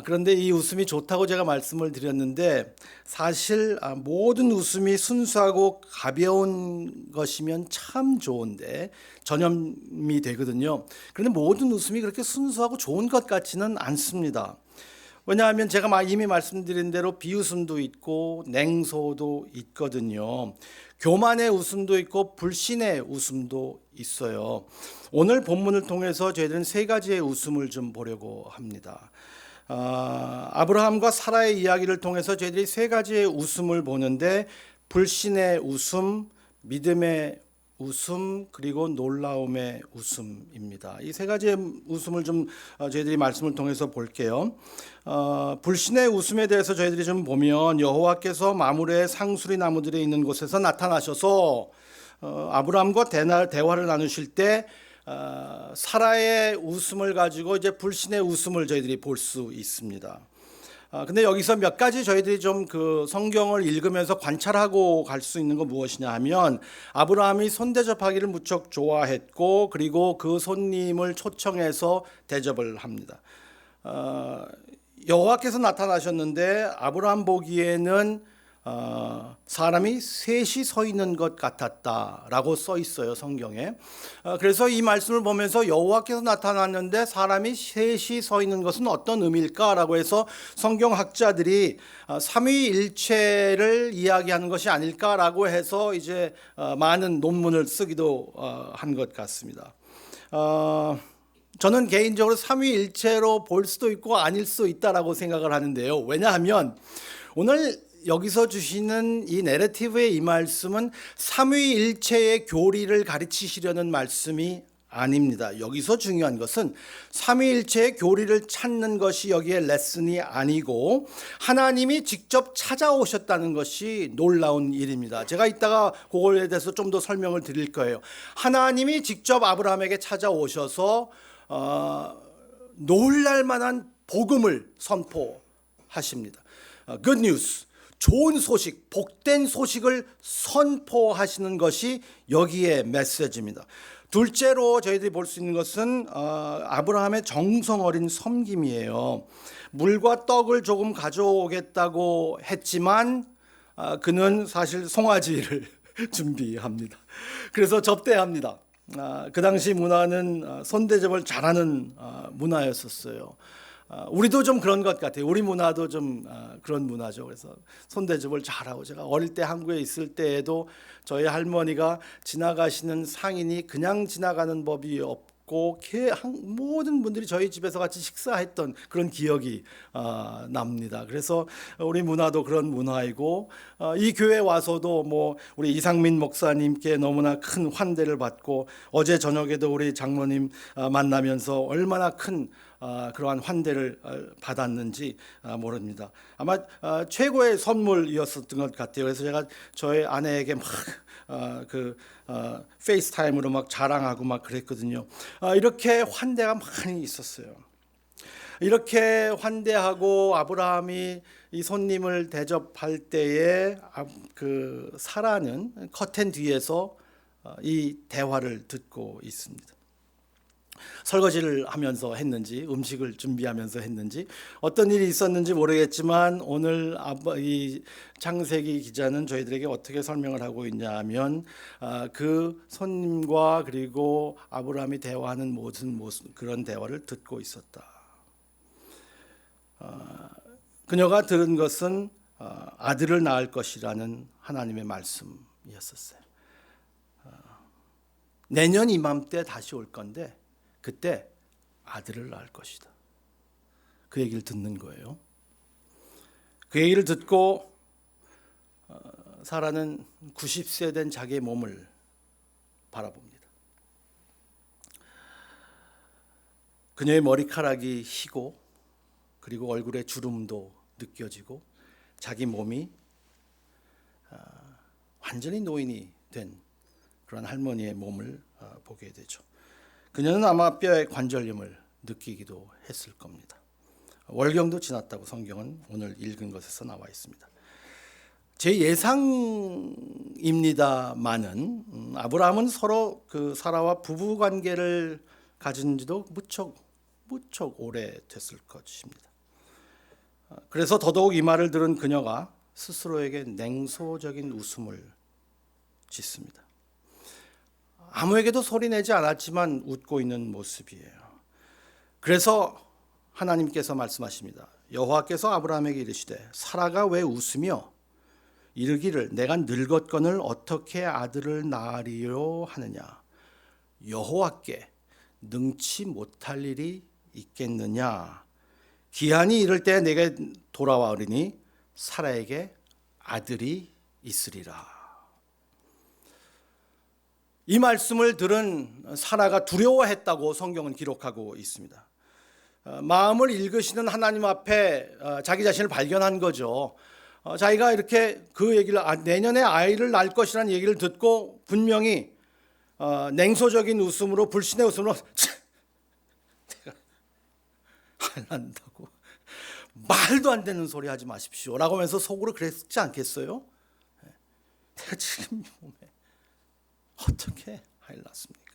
그런데 이 웃음이 좋다고 제가 말씀을 드렸는데, 사실 모든 웃음이 순수하고 가벼운 것이면 참 좋은데 전염이 되거든요. 그런데 모든 웃음이 그렇게 순수하고 좋은 것 같지는 않습니다. 왜냐하면 제가 이미 말씀드린 대로 비웃음도 있고 냉소도 있거든요. 교만의 웃음도 있고 불신의 웃음도 있어요. 오늘 본문을 통해서 저희들은 세 가지의 웃음을 좀 보려고 합니다. 아브라함과 사라의 이야기를 통해서 저희들이 세 가지의 웃음을 보는데, 불신의 웃음, 믿음의 웃음, 그리고 놀라움의 웃음입니다. 이 세 가지의 웃음을 좀 저희들이 말씀을 통해서 볼게요. 불신의 웃음에 대해서 저희들이 좀 보면, 여호와께서 마므레의 상수리 나무들에 있는 곳에서 나타나셔서 아브라함과 대화를 나누실 때 사라의 웃음을 가지고 이제 불신의 웃음을 저희들이 볼 수 있습니다. 근데 여기서 몇 가지 저희들이 좀 성경을 읽으면서 관찰하고 갈 수 있는 건 무엇이냐 하면, 아브라함이 손대접하기를 무척 좋아했고, 그리고 그 손님을 초청해서 대접을 합니다. 여호와께서 나타나셨는데 아브라함 보기에는 사람이 셋이 서 있는 것 같았다라고 써 있어요, 성경에. 그래서 이 말씀을 보면서 여호와께서 나타났는데 사람이 셋이 서 있는 것은 어떤 의미일까라고 해서 성경학자들이 삼위일체를 이야기하는 것이 아닐까라고 해서 이제 많은 논문을 쓰기도 한 것 같습니다. 저는 개인적으로 삼위일체로 볼 수도 있고 아닐 수도 있다라고 생각을 하는데요. 왜냐하면 오늘 여기서 주시는 이 내러티브의 이 말씀은 삼위일체의 교리를 가르치시려는 말씀이 아닙니다. 여기서 중요한 것은 삼위일체의 교리를 찾는 것이 여기에 레슨이 아니고 하나님이 직접 찾아오셨다는 것이 놀라운 일입니다. 제가 이따가 그거에 대해서 좀 더 설명을 드릴 거예요. 하나님이 직접 아브라함에게 찾아오셔서 놀랄 만한 복음을 선포하십니다. Good news, 좋은 소식, 복된 소식을 선포하시는 것이 여기에 메시지입니다. 둘째로 저희들이 볼 수 있는 것은 아브라함의 정성 어린 섬김이에요. 물과 떡을 조금 가져오겠다고 했지만 그는 사실 송아지를 준비합니다. 그래서 접대합니다. 그 당시 문화는 손대접을 잘하는 문화였었어요. 우리도 좀 그런 것 같아요. 우리 문화도 좀 그런 문화죠. 그래서 손대접을 잘하고, 제가 어릴 때 한국에 있을 때에도 저희 할머니가 지나가시는 상인이 그냥 지나가는 법이 없고 모든 분들이 저희 집에서 같이 식사했던 그런 기억이 납니다. 그래서 우리 문화도 그런 문화이고, 이 교회 와서도 뭐 우리 이상민 목사님께 너무나 큰 환대를 받고, 어제 저녁에도 우리 장모님 만나면서 얼마나 큰 그러한 환대를 받았는지 모릅니다. 아마 최고의 선물이었었던 것 같아요. 그래서 제가 저의 아내에게 막 페이스타임으로 막 자랑하고 막 그랬거든요. 이렇게 환대가 많이 있었어요. 이렇게 환대하고 아브라함이 이 손님을 대접할 때에 그 사라는 커튼 뒤에서 이 대화를 듣고 있습니다. 설거지를 하면서 했는지, 음식을 준비하면서 했는지, 어떤 일이 있었는지 모르겠지만 오늘 이 창세기 기자는 저희들에게 어떻게 설명을 하고 있냐면 그 손님과 그리고 아브라함이 대화하는 모든 그런 대화를 듣고 있었다. 그녀가 들은 것은 아들을 낳을 것이라는 하나님의 말씀이었었어요. 내년 이맘때 다시 올 건데 그때 아들을 낳을 것이다. 그 얘기를 듣는 거예요. 그 얘기를 듣고 사라는 90세 된 자기의 몸을 바라봅니다. 그녀의 머리카락이 희고, 그리고 얼굴에 주름도 느껴지고, 자기 몸이 완전히 노인이 된 그런 할머니의 몸을 보게 되죠. 그녀는 아마 뼈의 관절염을 느끼기도 했을 겁니다. 월경도 지났다고 성경은 오늘 읽은 것에서 나와 있습니다. 제 예상입니다만은 아브라함은 서로 그 사라와 부부 관계를 가진 지도 무척 오래 됐을 것입니다. 그래서 더더욱 이 말을 들은 그녀가 스스로에게 냉소적인 웃음을 짓습니다. 아무에게도 소리내지 않았지만 웃고 있는 모습이에요. 그래서 하나님께서 말씀하십니다. 여호와께서 아브라함에게 이르시되 사라가 왜 웃으며 이르기를 내가 늙었거늘 어떻게 아들을 낳으리요 하느냐. 여호와께 능치 못할 일이 있겠느냐. 기한이 이를 때 내게 돌아와오리니 사라에게 아들이 있으리라. 이 말씀을 들은 사라가 두려워했다고 성경은 기록하고 있습니다. 마음을 읽으시는 하나님 앞에 자기 자신을 발견한 거죠. 자기가 이렇게 그 얘기를 내년에 아이를 낳을 것이라는 얘기를 듣고 분명히 냉소적인 웃음으로, 불신의 웃음으로 내가 안 한다고 말도 안 되는 소리 하지 마십시오 라고 하면서 속으로 그랬지 않겠어요? 내가 지금 몸에 어떻게 아이를 낳습니까?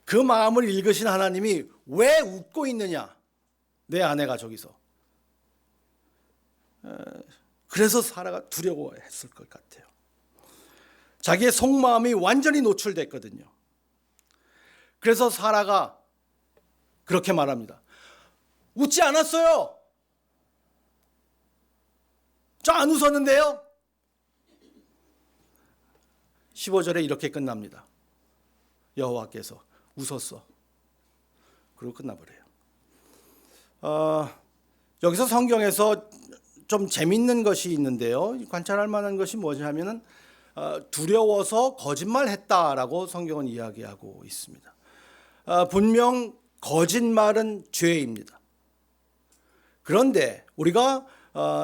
그 마음을 읽으신 하나님이 왜 웃고 있느냐? 내 아내가 저기서. 그래서 사라가 두려워했을 것 같아요. 자기의 속마음이 완전히 노출됐거든요. 그래서 사라가 그렇게 말합니다. 웃지 않았어요. 저 안 웃었는데요. 15절에 이렇게 끝납니다. 여호와께서 웃었어. 그리고 끝나버려요. 여기서 성경에서 좀 재밌는 것이 있는데요. 관찰할 만한 것이 뭐냐면은 두려워서 거짓말했다라고 성경은 이야기하고 있습니다. 분명 거짓말은 죄입니다. 그런데 우리가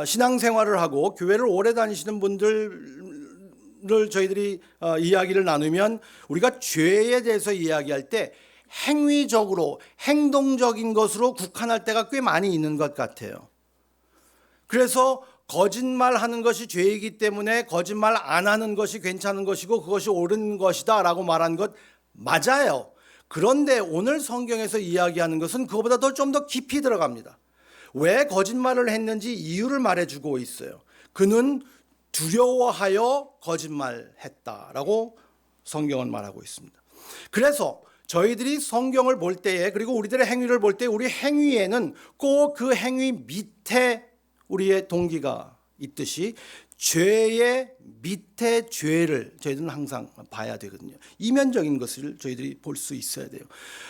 신앙생활을 하고 교회를 오래 다니시는 분들을 저희들이 이야기를 나누면 우리가 죄에 대해서 이야기할 때 행위적으로 행동적인 것으로 국한할 때가 꽤 많이 있는 것 같아요. 그래서 거짓말하는 것이 죄이기 때문에 거짓말 안 하는 것이 괜찮은 것이고 그것이 옳은 것이다 라고 말한 것 맞아요. 그런데 오늘 성경에서 이야기하는 것은 그것보다 좀 더 깊이 들어갑니다. 왜 거짓말을 했는지 이유를 말해주고 있어요. 그는 두려워하여 거짓말했다라고 성경은 말하고 있습니다. 그래서 저희들이 성경을 볼 때에 그리고 우리들의 행위를 볼 때 우리 행위에는 꼭 그 행위 밑에 우리의 동기가 있듯이 죄의 밑에 죄를 저희들은 항상 봐야 되거든요. 이면적인 것을 저희들이 볼 수 있어야 돼요.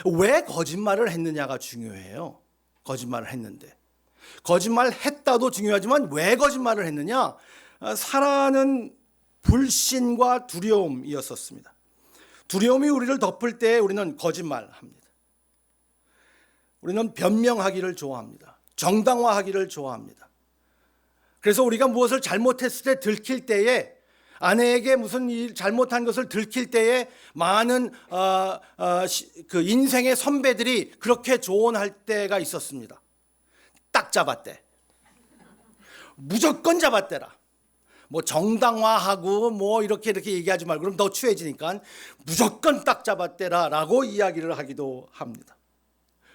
왜 거짓말을 했느냐가 중요해요. 거짓말을 했는데. 거짓말 했다도 중요하지만 왜 거짓말을 했느냐? 사라는 불신과 두려움이었었습니다. 두려움이 우리를 덮을 때 우리는 거짓말합니다. 우리는 변명하기를 좋아합니다. 정당화하기를 좋아합니다. 그래서 우리가 무엇을 잘못했을 때 들킬 때에 아내에게 무슨 일 잘못한 것을 들킬 때에 많은 그 인생의 선배들이 그렇게 조언할 때가 있었습니다. 딱 잡았대. 무조건 잡았대라. 뭐 정당화하고 뭐 이렇게 얘기하지 말고 그럼 더 추해지니까 무조건 딱 잡았대라라고 이야기를 하기도 합니다.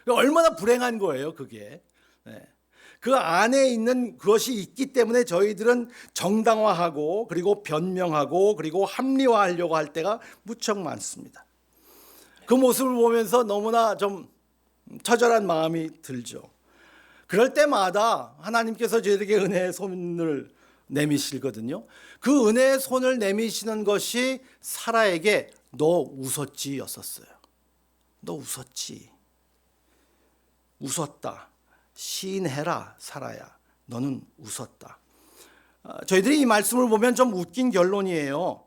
얼마나 불행한 거예요, 그게. 네. 그 안에 있는 그것이 있기 때문에 저희들은 정당화하고 그리고 변명하고 그리고 합리화하려고 할 때가 무척 많습니다. 그 모습을 보면서 너무나 좀 처절한 마음이 들죠. 그럴 때마다 하나님께서 저희에게 은혜의 손을 내미시거든요. 그 은혜의 손을 내미시는 것이 사라에게 너 웃었지였었어요. 너 웃었지. 웃었다. 시인해라 사라야. 너는 웃었다. 저희들이 이 말씀을 보면 좀 웃긴 결론이에요.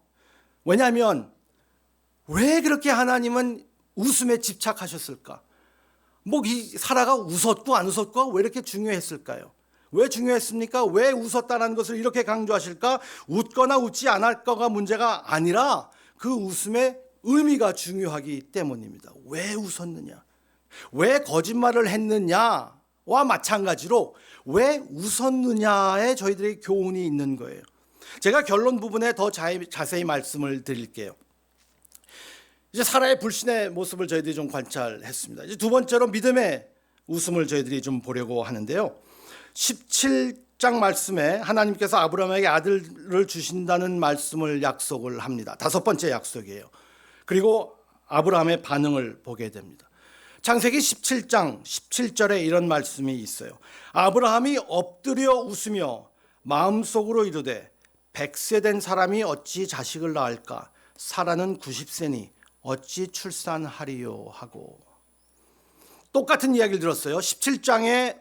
왜냐하면 왜 그렇게 하나님은 웃음에 집착하셨을까? 뭐 이 사라가 웃었고 안 웃었고 왜 이렇게 중요했을까요? 왜 중요했습니까? 왜 웃었다는 것을 이렇게 강조하실까? 웃거나 웃지 않을까가 문제가 아니라 그 웃음의 의미가 중요하기 때문입니다. 왜 웃었느냐? 왜 거짓말을 했느냐와 마찬가지로 왜 웃었느냐에 저희들의 교훈이 있는 거예요. 제가 결론 부분에 더 자세히 말씀을 드릴게요. 이제 사라의 불신의 모습을 저희들이 좀 관찰했습니다. 이제 두 번째로 믿음의 웃음을 저희들이 좀 보려고 하는데요. 17장 말씀에 하나님께서 아브라함에게 아들을 주신다는 말씀을 약속을 합니다. 다섯 번째 약속이에요. 그리고 아브라함의 반응을 보게 됩니다. 창세기 17장 17절에 이런 말씀이 있어요. 아브라함이 엎드려 웃으며 마음속으로 이르되 100세 된 사람이 어찌 자식을 낳을까? 사라는 90세니 어찌 출산하리요 하고. 똑같은 이야기를 들었어요. 17장에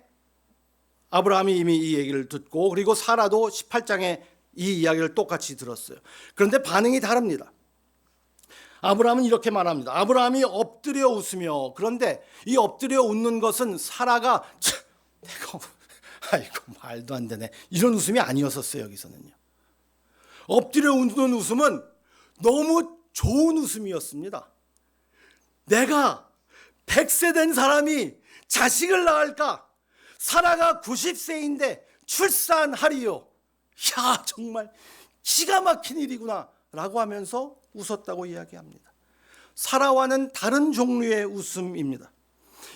아브라함이 이미 이 얘기를 듣고 그리고 사라도 18장에 이 이야기를 똑같이 들었어요. 그런데 반응이 다릅니다. 아브라함은 이렇게 말합니다. 아브라함이 엎드려 웃으며, 그런데 이 엎드려 웃는 것은 사라가 내가 아이고 말도 안 되네 이런 웃음이 아니었었어요. 여기서는요. 엎드려 웃는 웃음은 너무 좋은 웃음이었습니다. 내가 100세 된 사람이 자식을 낳을까? 사라가 90세인데 출산하리요. 야 정말 기가 막힌 일이구나 라고 하면서 웃었다고 이야기합니다. 사라와는 다른 종류의 웃음입니다.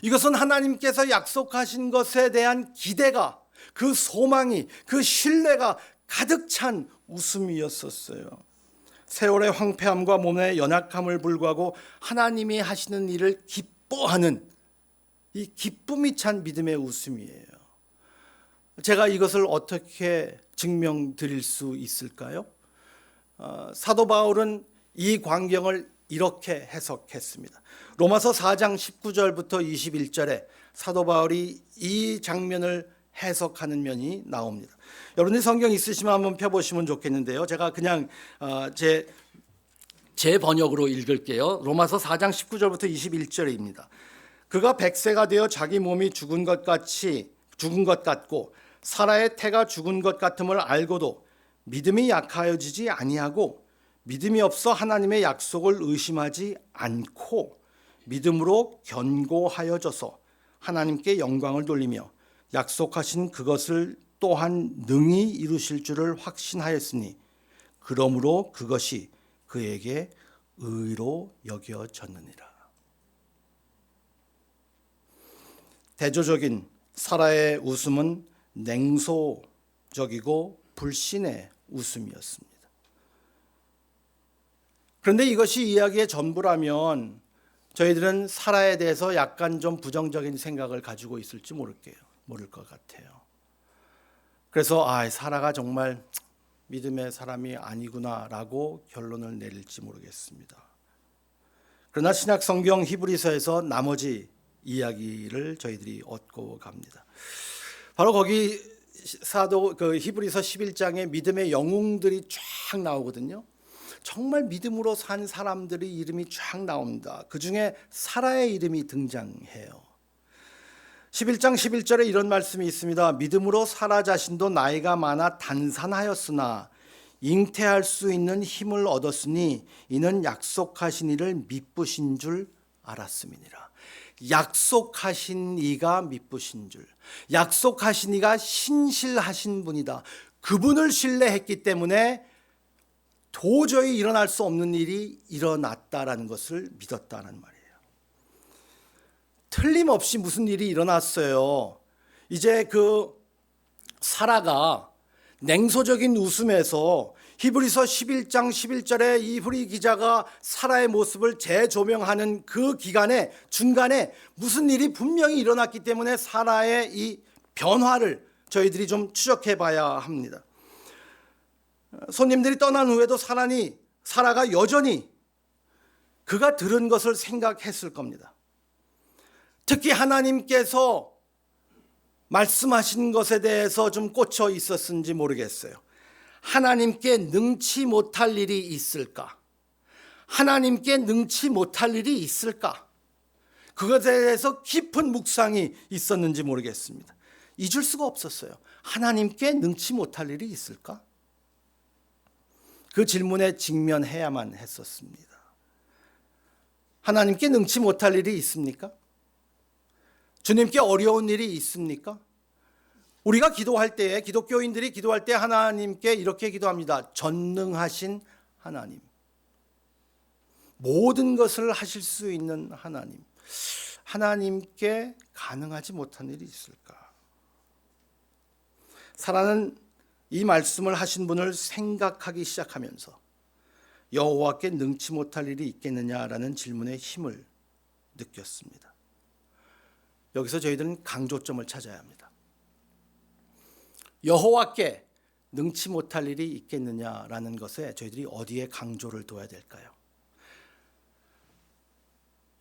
이것은 하나님께서 약속하신 것에 대한 기대가, 그 소망이, 그 신뢰가 가득 찬 웃음이었었어요. 세월의 황폐함과 몸의 연약함을 불구하고 하나님이 하시는 일을 기뻐하는 이 기쁨이 찬 믿음의 웃음이에요. 제가 이것을 어떻게 증명드릴 수 있을까요? 사도 바울은 이 광경을 이렇게 해석했습니다. 로마서 4장 19절부터 21절에 사도 바울이 이 장면을 해석하는 면이 나옵니다. 여러분이 성경 있으시면 한번 펴보시면 좋겠는데요. 제가 그냥 제 제 번역으로 읽을게요. 로마서 4장 19절부터 21절입니다. 그가 100세가 되어 자기 몸이 죽은 것 같고 사라의 태가 죽은 것 같음을 알고도 믿음이 약하여지지 아니하고 믿음이 없어 하나님의 약속을 의심하지 않고 믿음으로 견고하여져서 하나님께 영광을 돌리며 약속하신 그것을 또한 능히 이루실 줄을 확신하였으니 그러므로 그것이 그에게 의로 여겨졌느니라. 대조적인 사라의 웃음은 냉소적이고 불신의 웃음이었습니다. 그런데 이것이 이야기의 전부라면 저희들은 사라에 대해서 약간 좀 부정적인 생각을 가지고 있을지 모를 것 같아요. 그래서 사라가 정말 믿음의 사람이 아니구나라고 결론을 내릴지 모르겠습니다. 그러나 신약 성경 히브리서에서 나머지 이야기를 저희들이 얻고 갑니다. 바로 거기 사도 히브리서 11장에 믿음의 영웅들이 쫙 나오거든요. 정말 믿음으로 산 사람들의 이름이 쫙 나옵니다. 그 중에 사라의 이름이 등장해요. 11장 11절에 이런 말씀이 있습니다. 믿음으로 사라 자신도 나이가 많아 단산하였으나 잉태할 수 있는 힘을 얻었으니 이는 약속하신 이를 미쁘신 줄 알았음이니라. 약속하신 이가 미쁘신 줄, 약속하신 이가 신실하신 분이다. 그분을 신뢰했기 때문에 도저히 일어날 수 없는 일이 일어났다라는 것을 믿었다는 말이에요. 틀림없이 무슨 일이 일어났어요. 이제 그 사라가 냉소적인 웃음에서 히브리서 11장 11절에 이 히브리 기자가 사라의 모습을 재조명하는 그 기간에 중간에 무슨 일이 분명히 일어났기 때문에 사라의 이 변화를 저희들이 좀 추적해 봐야 합니다. 손님들이 떠난 후에도 사라가 여전히 그가 들은 것을 생각했을 겁니다. 특히 하나님께서 말씀하신 것에 대해서 좀 꽂혀 있었는지 모르겠어요. 하나님께 능치 못할 일이 있을까? 하나님께 능치 못할 일이 있을까? 그것에 대해서 깊은 묵상이 있었는지 모르겠습니다. 잊을 수가 없었어요. 하나님께 능치 못할 일이 있을까? 그 질문에 직면해야만 했었습니다. 하나님께 능치 못할 일이 있습니까? 주님께 어려운 일이 있습니까? 우리가 기도할 때에, 기독교인들이 기도할 때 하나님께 이렇게 기도합니다. 전능하신 하나님, 모든 것을 하실 수 있는 하나님, 하나님께 가능하지 못한 일이 있을까? 사라는 이 말씀을 하신 분을 생각하기 시작하면서 여호와께 능치 못할 일이 있겠느냐라는 질문의 힘을 느꼈습니다. 여기서 저희들은 강조점을 찾아야 합니다. 여호와께 능치 못할 일이 있겠느냐라는 것에 저희들이 어디에 강조를 둬야 될까요?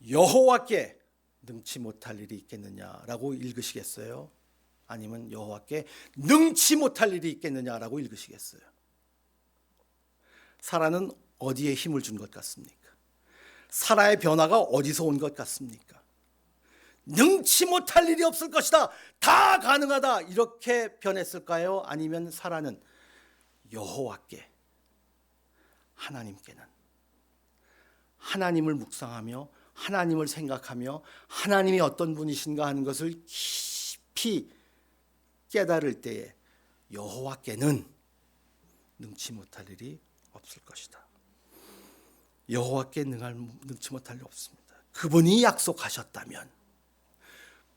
여호와께 능치 못할 일이 있겠느냐라고 읽으시겠어요? 아니면 여호와께 능치 못할 일이 있겠느냐라고 읽으시겠어요? 사라는 어디에 힘을 준 것 같습니까? 사라의 변화가 어디서 온 것 같습니까? 능치 못할 일이 없을 것이다, 다 가능하다, 이렇게 변했을까요? 아니면 사라는 여호와께, 하나님께는, 하나님을 묵상하며 하나님을 생각하며 하나님이 어떤 분이신가 하는 것을 깊이 깨달을 때에 여호와께는 능치 못할 일이 없을 것이다. 여호와께 능치 못할 일이 없습니다. 그분이 약속하셨다면,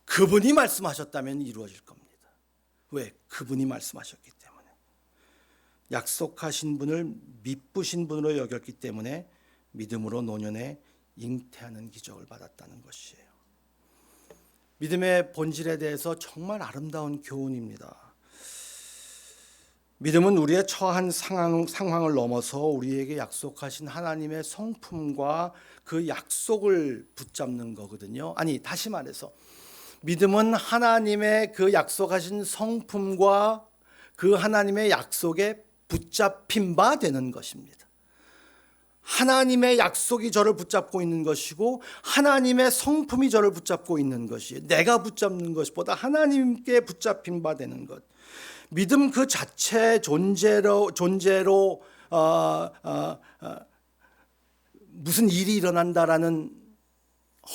그분이 말씀하셨다면 이루어질 겁니다. 왜? 그분이 말씀하셨기 때문에. 약속하신 분을 미쁘신 분으로 여겼기 때문에 믿음으로 노년에 잉태하는 기적을 받았다는 것이에요. 믿음의 본질에 대해서 정말 아름다운 교훈입니다. 믿음은 우리의 처한 상황을 넘어서 우리에게 약속하신 하나님의 성품과 그 약속을 붙잡는 거거든요. 아니, 다시 말해서 믿음은 하나님의 그 약속하신 성품과 그 하나님의 약속에 붙잡힌 바 되는 것입니다. 하나님의 약속이 저를 붙잡고 있는 것이고 하나님의 성품이 저를 붙잡고 있는 것이, 내가 붙잡는 것보다 하나님께 붙잡힌 바 되는 것. 믿음 그 자체 존재로 무슨 일이 일어난다라는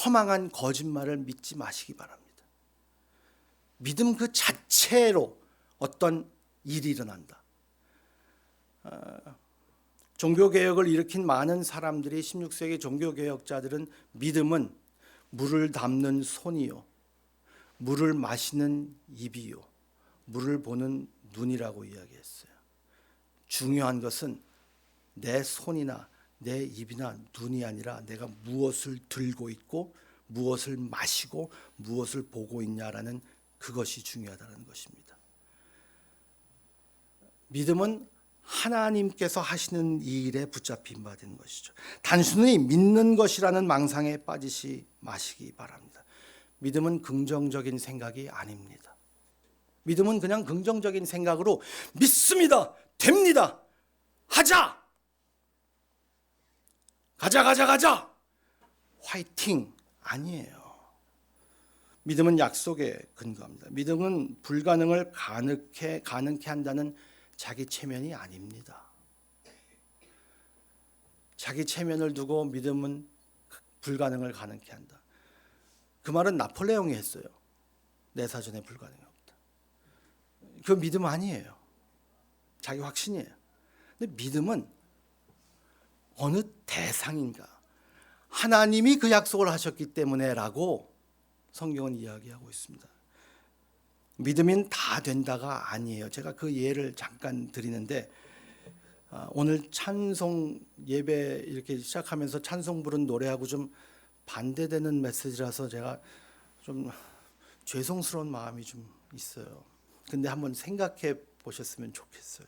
허망한 거짓말을 믿지 마시기 바랍니다. 믿음 그 자체로 어떤 일이 일어난다. 종교개혁을 일으킨 많은 사람들이, 16세기 종교개혁자들은 믿음은 물을 담는 손이요, 물을 마시는 입이요, 물을 보는 눈이라고 이야기했어요. 중요한 것은 내 손이나 내 입이나 눈이 아니라 내가 무엇을 들고 있고 무엇을 마시고 무엇을 보고 있냐라는 그것이 중요하다는 것입니다. 믿음은 하나님께서 하시는 이 일에 붙잡힌 바 되는 것이죠. 단순히 믿는 것이라는 망상에 빠지시 마시기 바랍니다. 믿음은 긍정적인 생각이 아닙니다. 믿음은 그냥 긍정적인 생각으로 믿습니다, 됩니다, 하자, 가자 화이팅 아니에요. 믿음은 약속에 근거합니다. 믿음은 불가능을 가능케 한다는 자기 체면이 아닙니다. 자기 체면을 두고 믿음은 불가능을 가능케 한다. 그 말은 나폴레옹이 했어요. 내 사전에 불가능이 없다. 그 믿음 아니에요. 자기 확신이에요. 근데 믿음은 어느 대상인가, 하나님이 그 약속을 하셨기 때문에라고 성경은 이야기하고 있습니다. 믿음인 다 된다가 아니에요. 제가 그 예를 잠깐 드리는데, 오늘 찬송 예배 이렇게 시작하면서 찬송 부른 노래하고 좀 반대되는 메시지라서 제가 좀 죄송스러운 마음이 좀 있어요. 근데 한번 생각해 보셨으면 좋겠어요.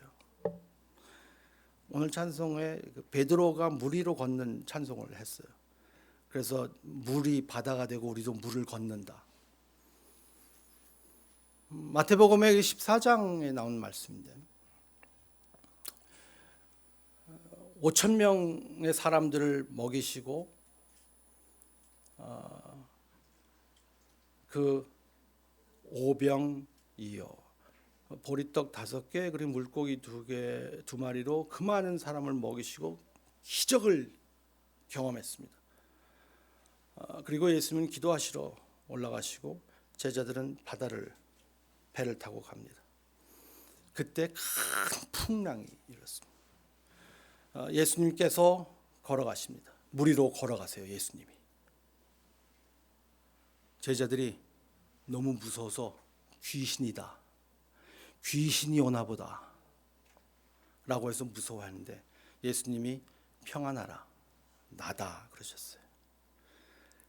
오늘 찬송에 베드로가 물 위로 걷는 찬송을 했어요. 그래서 물이 바다가 되고 우리도 물을 걷는다. 마태복음의 14장에 나온 말씀인데, 5천 명의 사람들을 먹이시고 그 오병이어 보리떡 5개 그리고 물고기 2마리로 그 많은 사람을 먹이시고 기적을 경험했습니다. 그리고 예수님은 기도하시러 올라가시고 제자들은 배를 타고 갑니다. 그때 큰 풍랑이 일었습니다. 예수님께서 걸어가십니다. 물 위로 걸어가세요. 예수님이. 제자들이 너무 무서워서 귀신이다, 귀신이 오나 보다 라고 해서 무서워하는데 예수님이 평안하라, 나다 그러셨어요.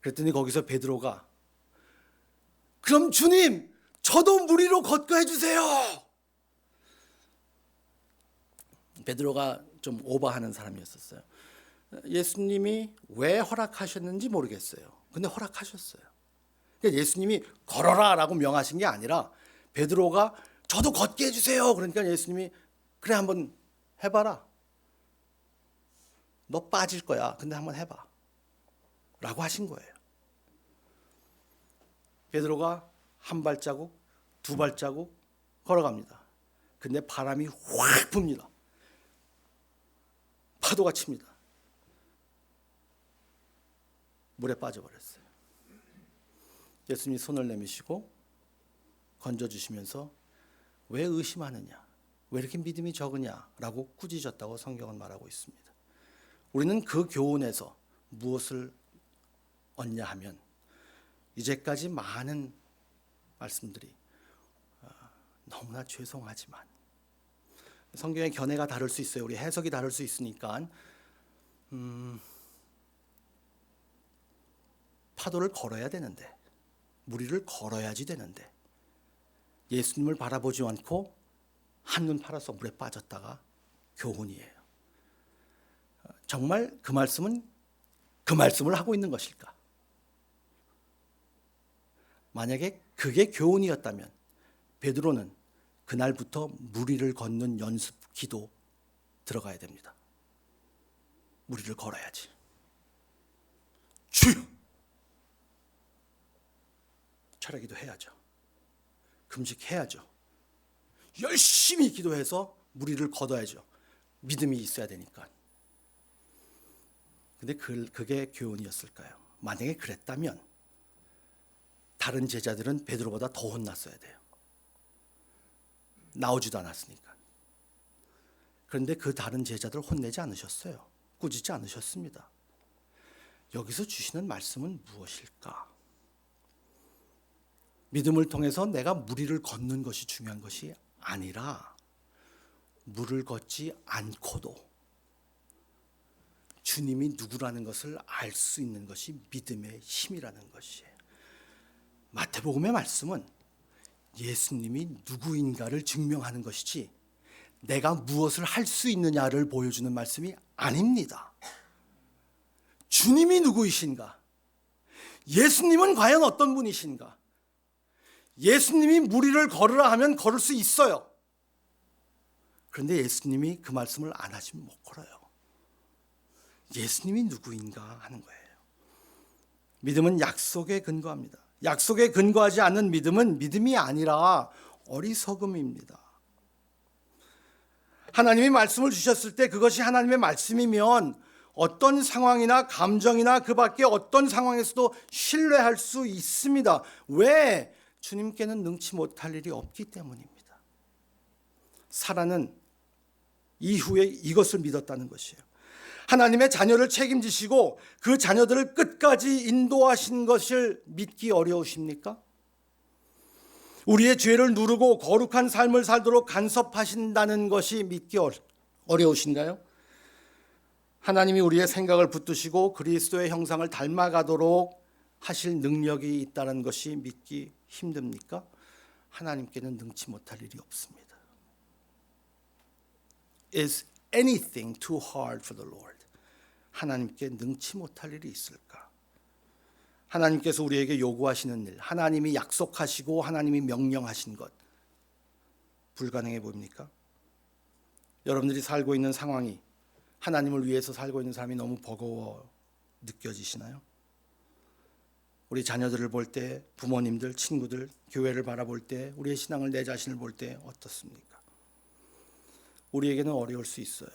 그랬더니 거기서 베드로가 그럼 주님, 저도 물 위로 걷게 해주세요. 베드로가 좀 오버하는 사람이었어요. 예수님이 왜 허락하셨는지 모르겠어요. 근데 허락하셨어요. 그러니까 예수님이 걸어라라고 명하신 게 아니라 베드로가 저도 걷게 해주세요. 그러니까 예수님이 그래 한번 해봐라. 너 빠질 거야. 근데 한번 해봐. 라고 하신 거예요. 베드로가 한 발자국, 2발자국 걸어갑니다. 근데 바람이 확 붑니다. 파도가 칩니다. 물에 빠져버렸어요. 예수님이 손을 내미시고 건져주시면서 왜 의심하느냐, 왜 이렇게 믿음이 적으냐라고 꾸짖었다고 성경은 말하고 있습니다. 우리는 그 교훈에서 무엇을 얻냐 하면, 이제까지 많은 말씀들이 너무나 죄송하지만 성경의 견해가 다를 수 있어요. 우리 해석이 다를 수 있으니까 파도를 걸어야 되는데, 물 위를 걸어야지 되는데 예수님을 바라보지 않고 한눈 팔아서 물에 빠졌다가 교훈이에요. 정말 그 말씀은 그 말씀을 하고 있는 것일까? 만약에 그게 교훈이었다면 베드로는 그날부터 물 위를 걷는 연습 기도 들어가야 됩니다. 무리를 걸어야지. 주여! 철야기도 해야죠. 금식해야죠. 열심히 기도해서 무리를 거둬야죠. 믿음이 있어야 되니까. 근데 그게 교훈이었을까요? 만약에 그랬다면 다른 제자들은 베드로보다 더 혼났어야 돼요. 나오지도 않았으니까. 그런데 그 다른 제자들 혼내지 않으셨어요. 꾸짖지 않으셨습니다. 여기서 주시는 말씀은 무엇일까? 믿음을 통해서 내가 무리를 걷는 것이 중요한 것이 아니라 물을 걷지 않고도 주님이 누구라는 것을 알 수 있는 것이 믿음의 힘이라는 것이에요. 마태복음의 말씀은 예수님이 누구인가를 증명하는 것이지 내가 무엇을 할 수 있느냐를 보여주는 말씀이 아닙니다. 주님이 누구이신가? 예수님은 과연 어떤 분이신가? 예수님이 무리를 걸으라 하면 걸을 수 있어요. 그런데 예수님이 그 말씀을 안 하시면 못 걸어요. 예수님이 누구인가 하는 거예요. 믿음은 약속에 근거합니다. 약속에 근거하지 않는 믿음은 믿음이 아니라 어리석음입니다. 하나님이 말씀을 주셨을 때 그것이 하나님의 말씀이면 어떤 상황이나 감정이나 그 밖에 어떤 상황에서도 신뢰할 수 있습니다. 왜? 주님께는 능치 못할 일이 없기 때문입니다. 사라는 이후에 이것을 믿었다는 것이에요. 하나님의 자녀를 책임지시고 그 자녀들을 끝까지 인도하신 것을 믿기 어려우십니까? 우리의 죄를 누르고 거룩한 삶을 살도록 간섭하신다는 것이 믿기 어려우신가요? 하나님이 우리의 생각을 붙드시고 그리스도의 형상을 닮아가도록 하실 능력이 있다는 것이 믿기 힘듭니까? 하나님께는 능치 못할 일이 없습니다. Is anything too hard for the Lord? 하나님께 능치 못할 일이 있을까? 하나님께서 우리에게 요구하시는 일, 하나님이 약속하시고 하나님이 명령하신 것 불가능해 보입니까? 여러분들이 살고 있는 상황이 하나님을 위해서 살고 있는 사람이 너무 버거워 느껴지시나요? 우리 자녀들을 볼 때, 부모님들, 친구들, 교회를 바라볼 때, 우리의 신앙을 내 자신을 볼 때 어떻습니까? 우리에게는 어려울 수 있어요.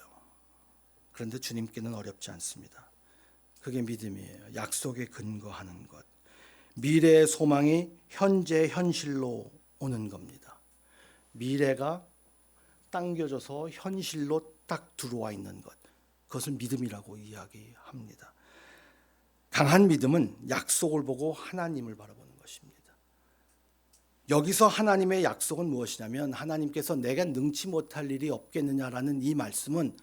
그런데 주님께는 어렵지 않습니다. 그게 믿음이에요. 약속에 근거하는 것. 미래의 소망이 현재 현실로 오는 겁니다. 미래가 당겨져서 현실로 딱 들어와 있는 것. 그것을 믿음이라고 이야기합니다. 강한 믿음은 약속을 보고 하나님을 바라보는 것입니다. 여기서 하나님의 약속은 무엇이냐면 하나님께서 내가 능치 못할 일이 없겠느냐라는 이 말씀은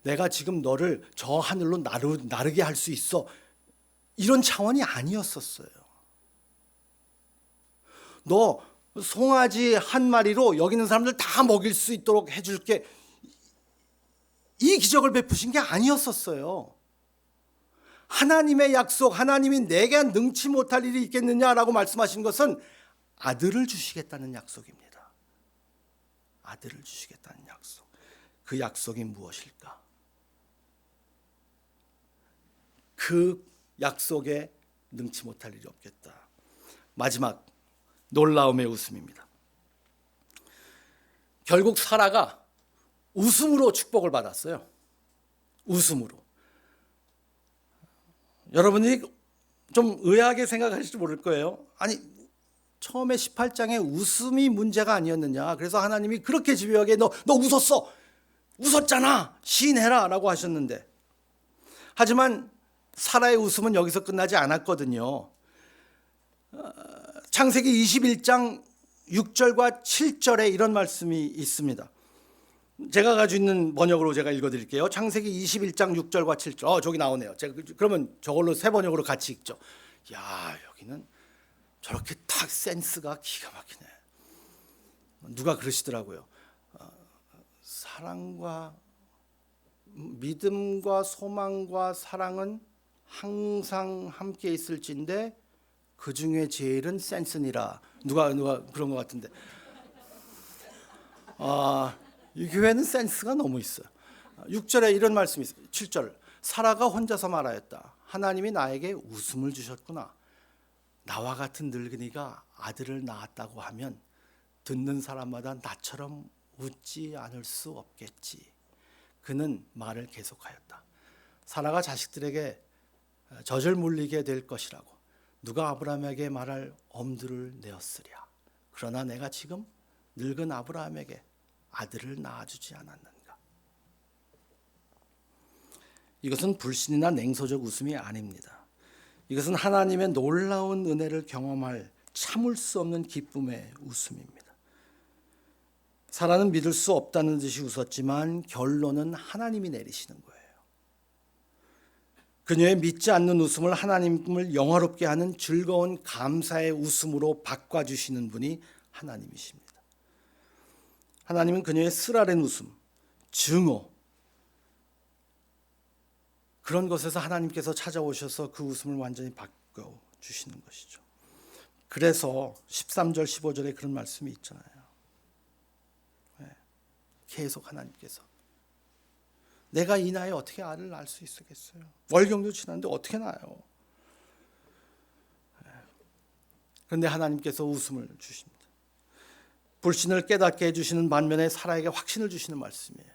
내가 지금 너를 저 하늘로 나르게 할 수 있어 이런 차원이 아니었었어요. 너 송아지 한 마리로 여기 있는 사람들 다 먹일 수 있도록 해줄게 이 기적을 베푸신 게 아니었었어요. 하나님의 약속, 하나님이 내게 능치 못할 일이 있겠느냐라고 말씀하신 것은 아들을 주시겠다는 약속입니다. 아들을 주시겠다는 약속. 그 약속이 무엇일까? 그 약속에 능치 못할 일이 없겠다. 마지막 놀라움의 웃음입니다. 결국 사라가 웃음으로 축복을 받았어요. 웃음으로. 여러분이 좀 의아하게 생각하실지 모를 거예요. 아니 처음에 18장에 웃음이 문제가 아니었느냐. 그래서 하나님이 그렇게 집요하게 너 웃었어. 웃었잖아. 시인해라 라고 하셨는데 하지만 사라의 웃음은 여기서 끝나지 않았거든요. 창세기 21장 6절과 7절에 이런 말씀이 있습니다. 제가 가지고 있는 번역으로 제가 읽어드릴게요. 창세기 21장 6절과 7절. 저기 나오네요. 그러면 저걸로 새 번역으로 같이 읽죠. 야, 여기는 저렇게 딱 센스가 기가 막히네. 누가 그러시더라고요. 사랑과 믿음과 소망과 사랑은 항상 함께 있을진데 그 중에 제일은 센스니라. 누가 그런 것 같은데. 이 교회는 센스가 너무 있어요. 6절에 이런 말씀이 있어요. 7절. 사라가 혼자서 말하였다. 하나님이 나에게 웃음을 주셨구나. 나와 같은 늙은이가 아들을 낳았다고 하면 듣는 사람마다 나처럼 웃지 않을 수 없겠지. 그는 말을 계속하였다. 사라가 자식들에게 젖을 물리게 될 것이라고 누가 아브라함에게 말할 엄두를 내었으랴. 그러나 내가 지금 늙은 아브라함에게 아들을 낳아주지 않았는가. 이것은 불신이나 냉소적 웃음이 아닙니다. 이것은 하나님의 놀라운 은혜를 경험할 참을 수 없는 기쁨의 웃음입니다. 사라는 믿을 수 없다는 듯이 웃었지만 결론은 하나님이 내리시는 거예요. 그녀의 믿지 않는 웃음을 하나님을 영화롭게 하는 즐거운 감사의 웃음으로 바꿔주시는 분이 하나님이십니다. 하나님은 그녀의 쓰라린 웃음, 증오, 그런 것에서 하나님께서 찾아오셔서 그 웃음을 완전히 바꿔주시는 것이죠. 그래서 13절 15절에 그런 말씀이 있잖아요. 계속 하나님께서 내가 이 나이에 어떻게 아를 낳을 수 있겠어요? 월경도 지났는데 어떻게 낳아요? 그런데 하나님께서 웃음을 주십니다. 불신을 깨닫게 해주시는 반면에 사라에게 확신을 주시는 말씀이에요.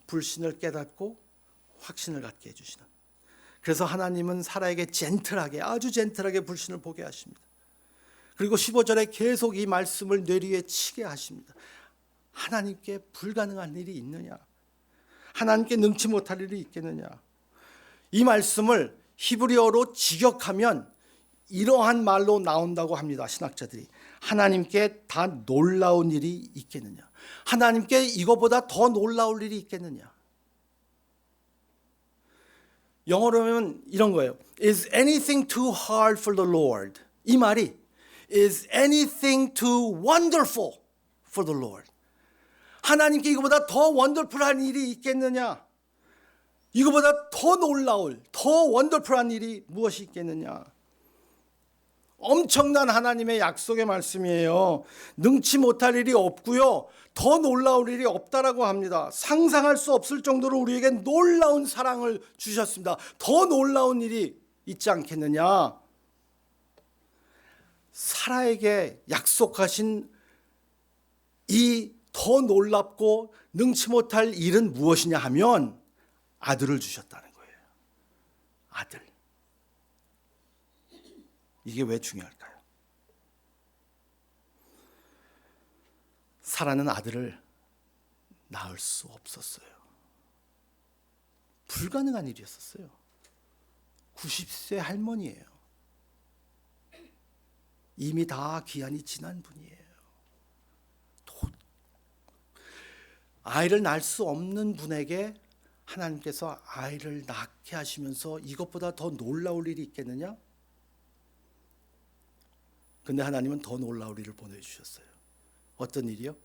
불신을 깨닫고 확신을 갖게 해주시는. 그래서 하나님은 사라에게 젠틀하게, 아주 젠틀하게 불신을 보게 하십니다. 그리고 15절에 계속 이 말씀을 뇌리에 치게 하십니다. 하나님께 불가능한 일이 있느냐? 하나님께 능치 못할 일이 있겠느냐? 이 말씀을 히브리어로 직역하면 이러한 말로 나온다고 합니다. 신학자들이. 하나님께 다 놀라운 일이 있겠느냐? 하나님께 이거보다 더 놀라울 일이 있겠느냐? 영어로 하면 이런 거예요. Is anything too hard for the Lord? 이 말이 Is anything too wonderful for the Lord? 하나님께 이거보다 더 원더풀한 일이 있겠느냐? 이거보다 더 놀라울, 더 원더풀한 일이 무엇이 있겠느냐? 엄청난 하나님의 약속의 말씀이에요. 능치 못할 일이 없고요. 더 놀라울 일이 없다라고 합니다. 상상할 수 없을 정도로 우리에게 놀라운 사랑을 주셨습니다. 더 놀라운 일이 있지 않겠느냐? 사라에게 약속하신 이 더 놀랍고 능치 못할 일은 무엇이냐 하면 아들을 주셨다는 거예요. 아들. 이게 왜 중요할까요? 사라는 아들을 낳을 수 없었어요. 불가능한 일이었어요. 90세 할머니예요. 이미 다 기한이 지난 분이에요. 아이를 낳을 수 없는 분에게 하나님께서 아이를 낳게 하시면서 이것보다 더 놀라울 일이 있겠느냐? 근데 하나님은 더 놀라울 일을 보내주셨어요. 어떤 일이요?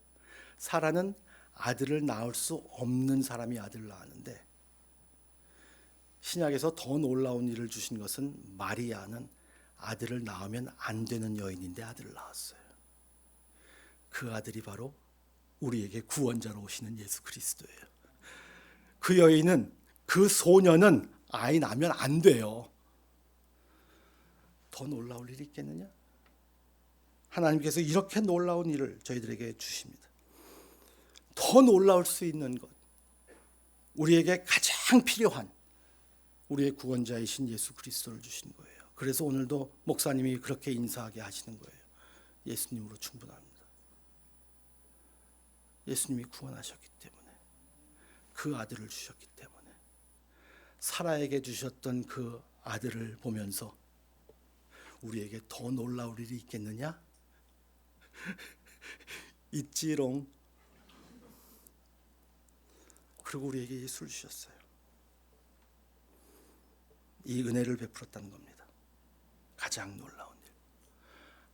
사라는 아들을 낳을 수 없는 사람이 아들을 낳았는데 신약에서 더 놀라운 일을 주신 것은 마리아는 아들을 낳으면 안 되는 여인인데 아들을 낳았어요. 그 아들이 바로 우리에게 구원자로 오시는 예수 그리스도예요. 그 여인은, 그 소녀는 아이 낳으면 안 돼요. 더 놀라울 일이 있겠느냐? 하나님께서 이렇게 놀라운 일을 저희들에게 주십니다. 더 놀라울 수 있는 것, 우리에게 가장 필요한 우리의 구원자이신 예수 그리스도를 주신 거예요. 그래서 오늘도 목사님이 그렇게 인사하게 하시는 거예요. 예수님으로 충분합니다. 예수님이 구원하셨기 때문에, 그 아들을 주셨기 때문에, 사라에게 주셨던 그 아들을 보면서 우리에게 더 놀라울 일이 있겠느냐? 있지롱. 그리고 우리에게 예수를 주셨어요. 이 은혜를 베풀었다는 겁니다. 가장 놀라운 일.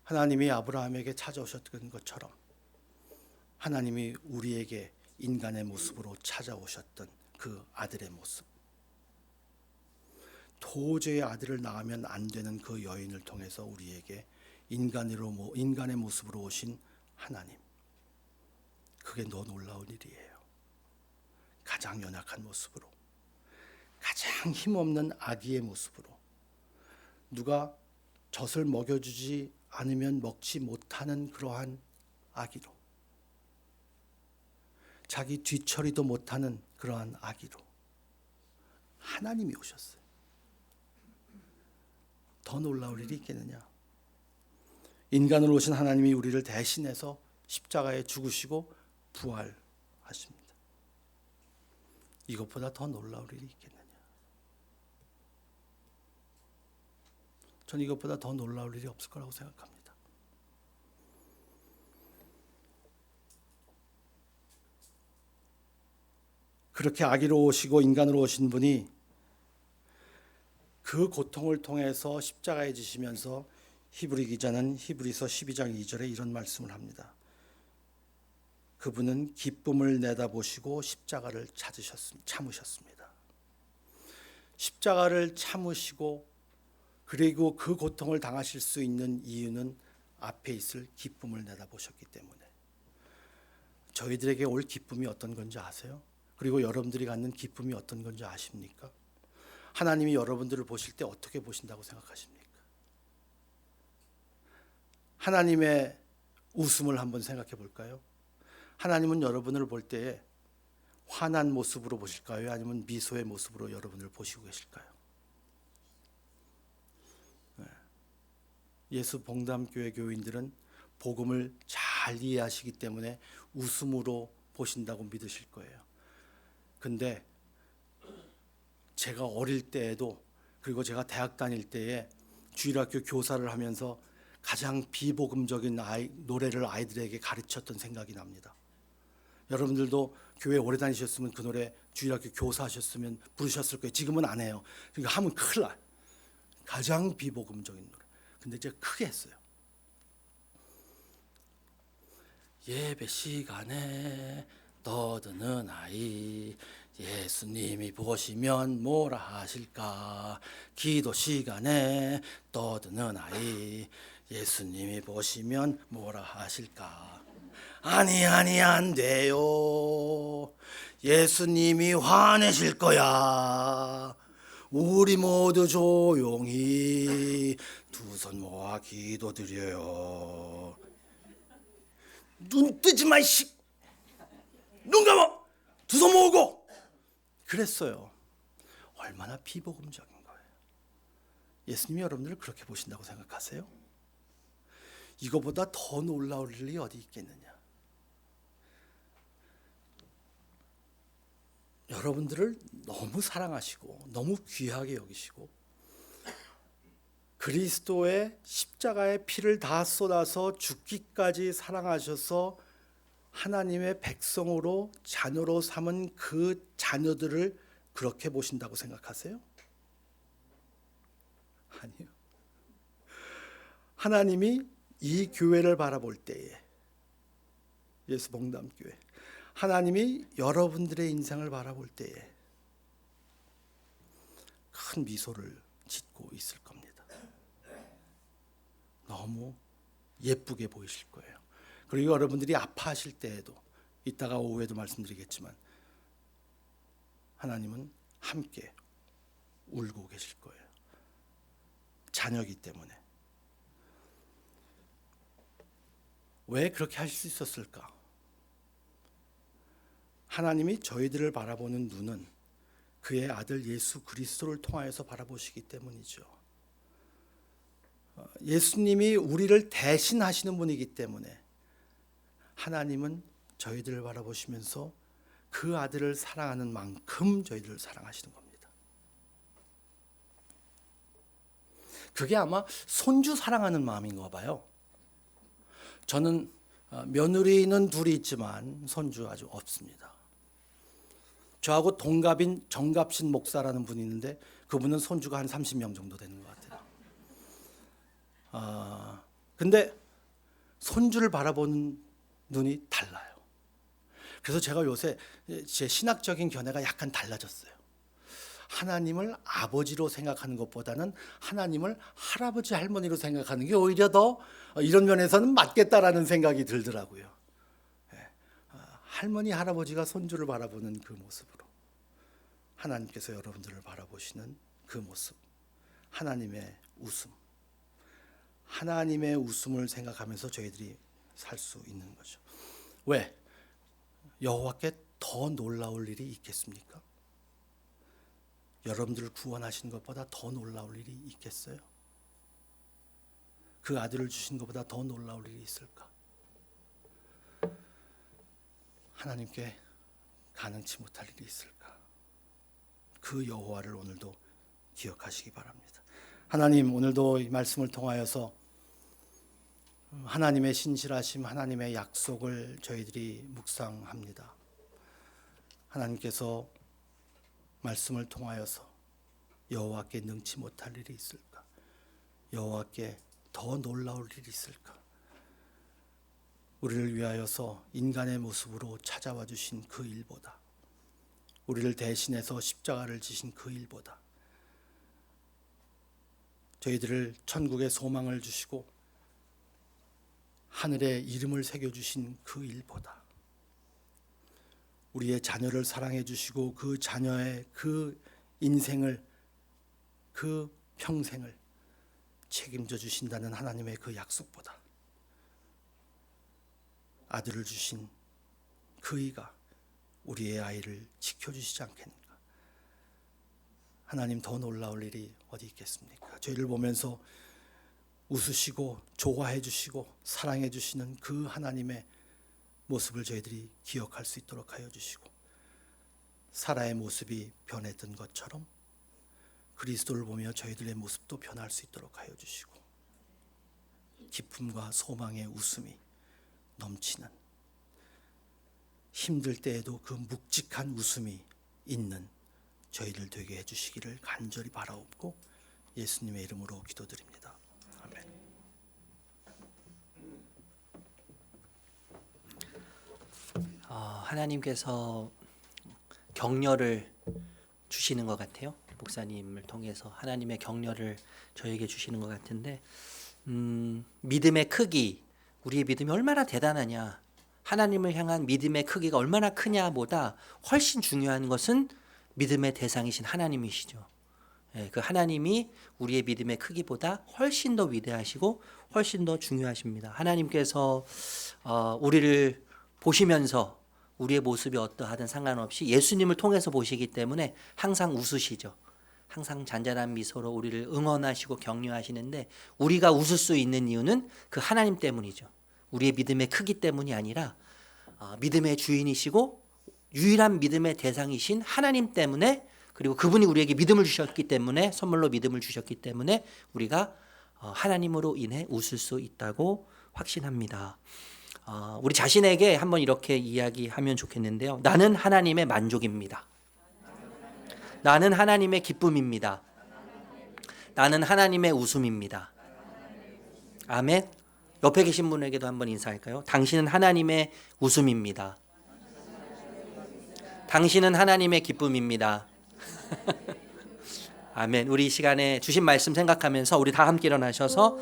하나님이 아브라함에게 찾아오셨던 것처럼 하나님이 우리에게 인간의 모습으로 찾아오셨던 그 아들의 모습. 도저히 아들을 낳으면 안 되는 그 여인을 통해서 우리에게 인간의 모습으로 오신 하나님. 그게 더 놀라운 일이에요. 가장 연약한 모습으로, 가장 가장 힘없는 아기의 모습으로, 누가 젖을 먹여주지 않으면 먹지 못하는 그러한 아기로, 자기 뒤처리도 못하는 그러한 아기로 하나님이 오셨어요. 더 놀라울 일이 있겠느냐? 인간으로 오신 하나님이 우리를 대신해서 십자가에 죽으시고 부활하십니다. 이것보다 더 놀라울 일이 있겠느냐? 전 이것보다 더 놀라울 일이 없을 거라고 생각합니다. 그렇게 아기로 오시고 인간으로 오신 분이 그 고통을 통해서 십자가에 지시면서 히브리 기자는 히브리서 12장 2절에 이런 말씀을 합니다. 그분은 기쁨을 내다보시고 십자가를 참으셨습니다. 십자가를 참으시고 그리고 그 고통을 당하실 수 있는 이유는 앞에 있을 기쁨을 내다보셨기 때문에. 저희들에게 올 기쁨이 어떤 건지 아세요? 그리고 여러분들이 갖는 기쁨이 어떤 건지 아십니까? 하나님이 여러분들을 보실 때 어떻게 보신다고 생각하십니까? 하나님의 웃음을 한번 생각해 볼까요? 하나님은 여러분을 볼 때에 환한 모습으로 보실까요? 아니면 미소의 모습으로 여러분을 보시고 계실까요? 예수 봉담교회 교인들은 복음을 잘 이해하시기 때문에 웃음으로 보신다고 믿으실 거예요. 근데 제가 어릴 때에도, 그리고 제가 대학 다닐 때에 주일학교 교사를 하면서 가장 비복음적인 노래를 아이들에게 가르쳤던 생각이 납니다. 여러분들도 교회 오래 다니셨으면 그 노래 주일학교 교사하셨으면 부르셨을 거예요. 지금은 안 해요. 그러니까 하면 큰일 나요. 가장 비복음적인 노래. 근데 제가 크게 했어요. 예배 시간에 떠드는 아이, 예수님이 보시면 뭐라 하실까? 기도 시간에 떠드는 아이, 예수님이 보시면 뭐라 하실까? 아니 안 돼요. 예수님이 화내실 거야. 우리 모두 조용히 두 손 모아 기도드려요. 눈 뜨지 마, 이씨. 눈 감아. 두 손 모으고. 그랬어요. 얼마나 비복음적인 거예요. 예수님이 여러분들을 그렇게 보신다고 생각하세요? 이거보다 더 놀라울 일이 어디 있겠느냐? 여러분들을 너무 사랑하시고 너무 귀하게 여기시고 그리스도의 십자가의 피를 다 쏟아서 죽기까지 사랑하셔서 하나님의 백성으로 자녀로 삼은 그 자녀들을 그렇게 보신다고 생각하세요? 아니요. 하나님이 이 교회를 바라볼 때에, 예수 봉담교회, 하나님이 여러분들의 인생을 바라볼 때에 큰 미소를 짓고 있을 겁니다. 너무 예쁘게 보이실 거예요. 그리고 여러분들이 아파하실 때에도, 이따가 오후에도 말씀드리겠지만, 하나님은 함께 울고 계실 거예요. 자녀이기 때문에. 왜 그렇게 하실 수 있었을까? 하나님이 저희들을 바라보는 눈은 그의 아들 예수 그리스도를 통하여서 바라보시기 때문이죠. 예수님이 우리를 대신하시는 분이기 때문에 하나님은 저희들을 바라보시면서 그 아들을 사랑하는 만큼 저희들을 사랑하시는 겁니다. 그게 아마 손주 사랑하는 마음인가 봐요. 저는 며느리는 둘이 있지만 손주 아주 없습니다. 저하고 동갑인 정갑신 목사라는 분이 있는데 그분은 손주가 한 30명 정도 되는 것 같아요. 근데 손주를 바라보는 눈이 달라요. 그래서 제가 요새 제 신학적인 견해가 약간 달라졌어요. 하나님을 아버지로 생각하는 것보다는 하나님을 할아버지 할머니로 생각하는 게 오히려 더 이런 면에서는 맞겠다라는 생각이 들더라고요. 할머니 할아버지가 손주를 바라보는 그 모습으로 하나님께서 여러분들을 바라보시는 그 모습, 하나님의 웃음, 하나님의 웃음을 생각하면서 저희들이 살 수 있는 거죠. 왜? 여호와께 더 놀라울 일이 있겠습니까? 여러분들을 구원하신 것보다 더 놀라울 일이 있겠어요? 그 아들을 주신 것보다 더 놀라울 일이 있을까? 하나님께 가능치 못할 일이 있을까? 그 여호와를 오늘도 기억하시기 바랍니다. 하나님, 오늘도 이 말씀을 통하여서 하나님의 신실하심, 하나님의 약속을 저희들이 묵상합니다. 하나님께서 말씀을 통하여서 여호와께 능치 못할 일이 있을까? 여호와께 더 놀라울 일이 있을까? 우리를 위하여서 인간의 모습으로 찾아와 주신 그 일보다, 우리를 대신해서 십자가를 지신 그 일보다, 저희들을 천국의 소망을 주시고 하늘에 이름을 새겨주신 그 일보다, 우리의 자녀를 사랑해 주시고 그 자녀의 그 인생을, 그 평생을 책임져 주신다는 하나님의 그 약속보다 아들을 주신 그 이가 우리의 아이를 지켜주시지 않겠는가? 하나님, 더 놀라울 일이 어디 있겠습니까? 저희를 보면서 웃으시고 좋아해 주시고 사랑해 주시는 그 하나님의 모습을 저희들이 기억할 수 있도록 하여 주시고, 사라의 모습이 변했던 것처럼 그리스도를 보며 저희들의 모습도 변할 수 있도록 하여 주시고, 기쁨과 소망의 웃음이 넘치는, 힘들 때에도 그 묵직한 웃음이 있는 저희들 되게 해주시기를 간절히 바라옵고 예수님의 이름으로 기도드립니다. 아멘. 하나님께서 격려를 주시는 것 같아요. 목사님을 통해서 하나님의 격려를 저에게 주시는 것 같은데, 믿음의 크기, 우리의 믿음이 얼마나 대단하냐, 하나님을 향한 믿음의 크기가 얼마나 크냐보다 훨씬 중요한 것은 믿음의 대상이신 하나님이시죠. 그 하나님이 우리의 믿음의 크기보다 훨씬 더 위대하시고 훨씬 더 중요하십니다. 하나님께서 우리를 보시면서 우리의 모습이 어떠하든 상관없이 예수님을 통해서 보시기 때문에 항상 웃으시죠. 항상 잔잔한 미소로 우리를 응원하시고 격려하시는데, 우리가 웃을 수 있는 이유는 그 하나님 때문이죠. 우리의 믿음의 크기 때문이 아니라 믿음의 주인이시고 유일한 믿음의 대상이신 하나님 때문에, 그리고 그분이 우리에게 믿음을 주셨기 때문에, 선물로 믿음을 주셨기 때문에 우리가 하나님으로 인해 웃을 수 있다고 확신합니다. 우리 자신에게 한번 이렇게 이야기하면 좋겠는데요. 나는 하나님의 만족입니다. 나는 하나님의 기쁨입니다. 나는 하나님의 웃음입니다. 아멘. 옆에 계신 분에게도 한번 인사할까요? 당신은 하나님의 웃음입니다. 당신은 하나님의 기쁨입니다. 아멘. 우리 이 시간에 주신 말씀 생각하면서 우리 다 함께 일어나셔서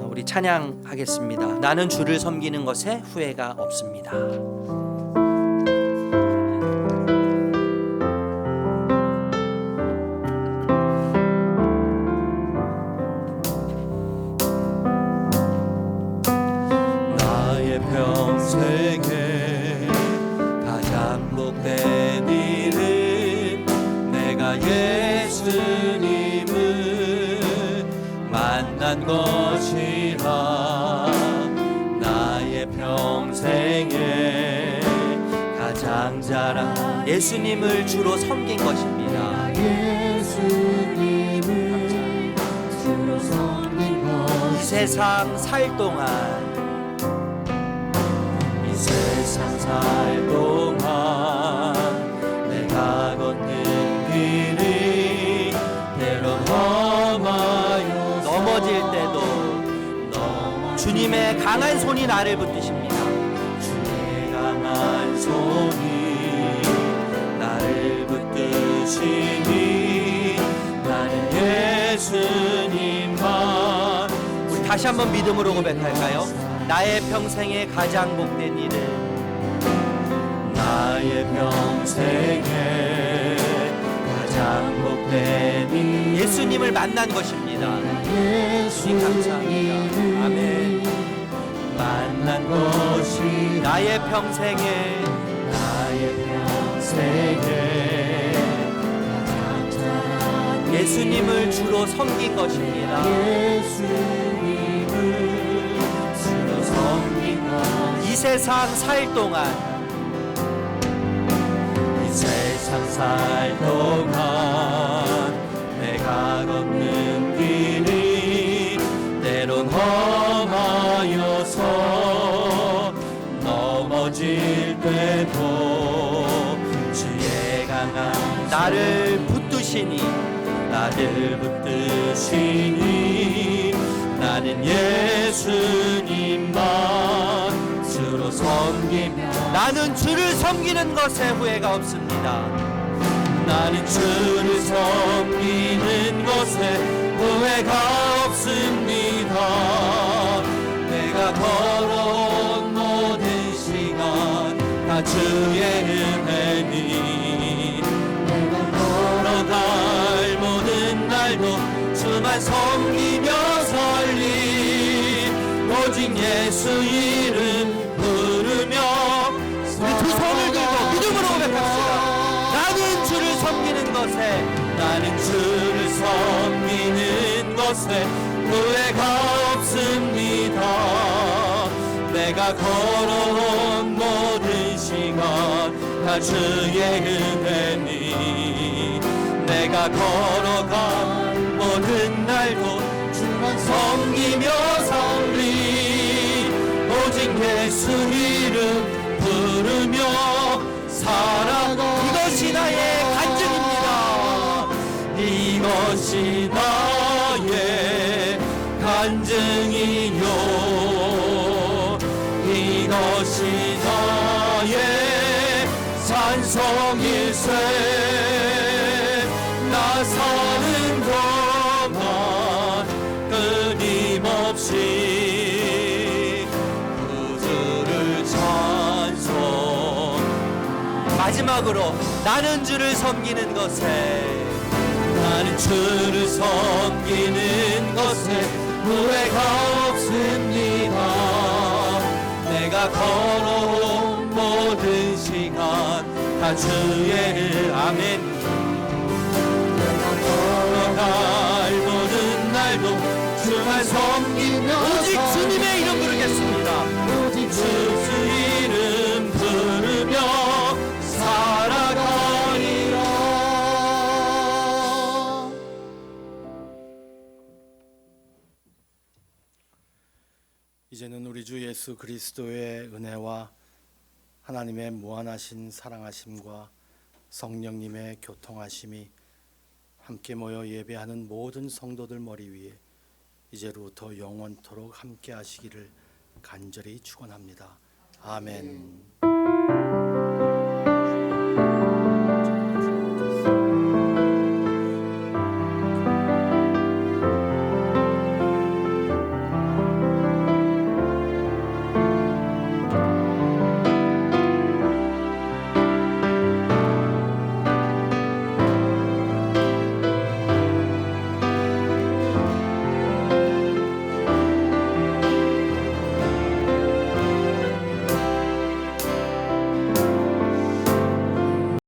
우리 찬양하겠습니다. 나는 주를 섬기는 것에 후회가 없습니다. 나의 평생에 가장 복된 일은 내가 예수님을 만난 것이라. 나의 평생에 가장 잘한 예수님을 주로 섬긴 것입니다. 예수님을 주로 섬긴 것. 이 세상 살 동안, 이 세상 살 동안 내가 걷는 길이 때론 험하여 넘어질 때도 주님의 강한 손이 나를 붙드십니다. 주의 강한 손이 나를 붙드시니 나는 예수님만. 우리 다시 한번 믿음으로 고백할까요? 나의 평생에 가장 복된 일은 나의 평생에 내니 예수님을 만난 것입니다. 주님 감사합니다. 아멘. 만난 것이 나의 평생에 예수님을 주로 섬긴 것입니다. 예수님을 주로 섬긴 것 이 세상 살 동안 이 세상 살 동안 내가 걷는 길이 때론 험하여서 넘어질 때도 주의 강한 나를 붙드시니 나는 예수님만 주로 섬기며 나는 주를 섬기는 것에 후회가 없습니다. 나는 주를 섬기는 것에 후회가 없습니다. 내가 걸어온 모든 시간 다 주의 은혜니 내가 걸어갈 모든 날도 주만 섬기며 살리 오직 예수 이름 부르며 우리 두 손을 들고 믿음으로 고백합시다. 나는 주를 섬기는 것에 나는 주를 섬기는 것에 후회가 없습니다. 내가 걸어온 모든 시간 다 주의 은혜니 내가 걸어간 모든 날도 주만 섬기며 살리 오직 예수 이름 부르며 살아가 이것이 나의 간증입니다. 이것이 나의 간증이요 이것이 나의 산성일세 나 사는 동안 끊임없이 그들을 찬송 마지막으로 나는 주를 섬기는 것에 나는 주를 섬기는 것에 후회가 없습니다. 내가 걸어온 모든 시간 다 주의 아멘 내가 걸어갈 모든 날도 주만 섬기며 오직 주님의 이름 부르겠습니다. 오직 주 이름 부르며 살아가리라. 이제는 우리 주 예수 그리스도의 은혜와 하나님의 무한하신 사랑하심과 성령님의 교통하심이 함께 모여 예배하는 모든 성도들 머리 위에 이제로부터 영원토록 함께 하시기를 간절히 축원합니다. 아멘.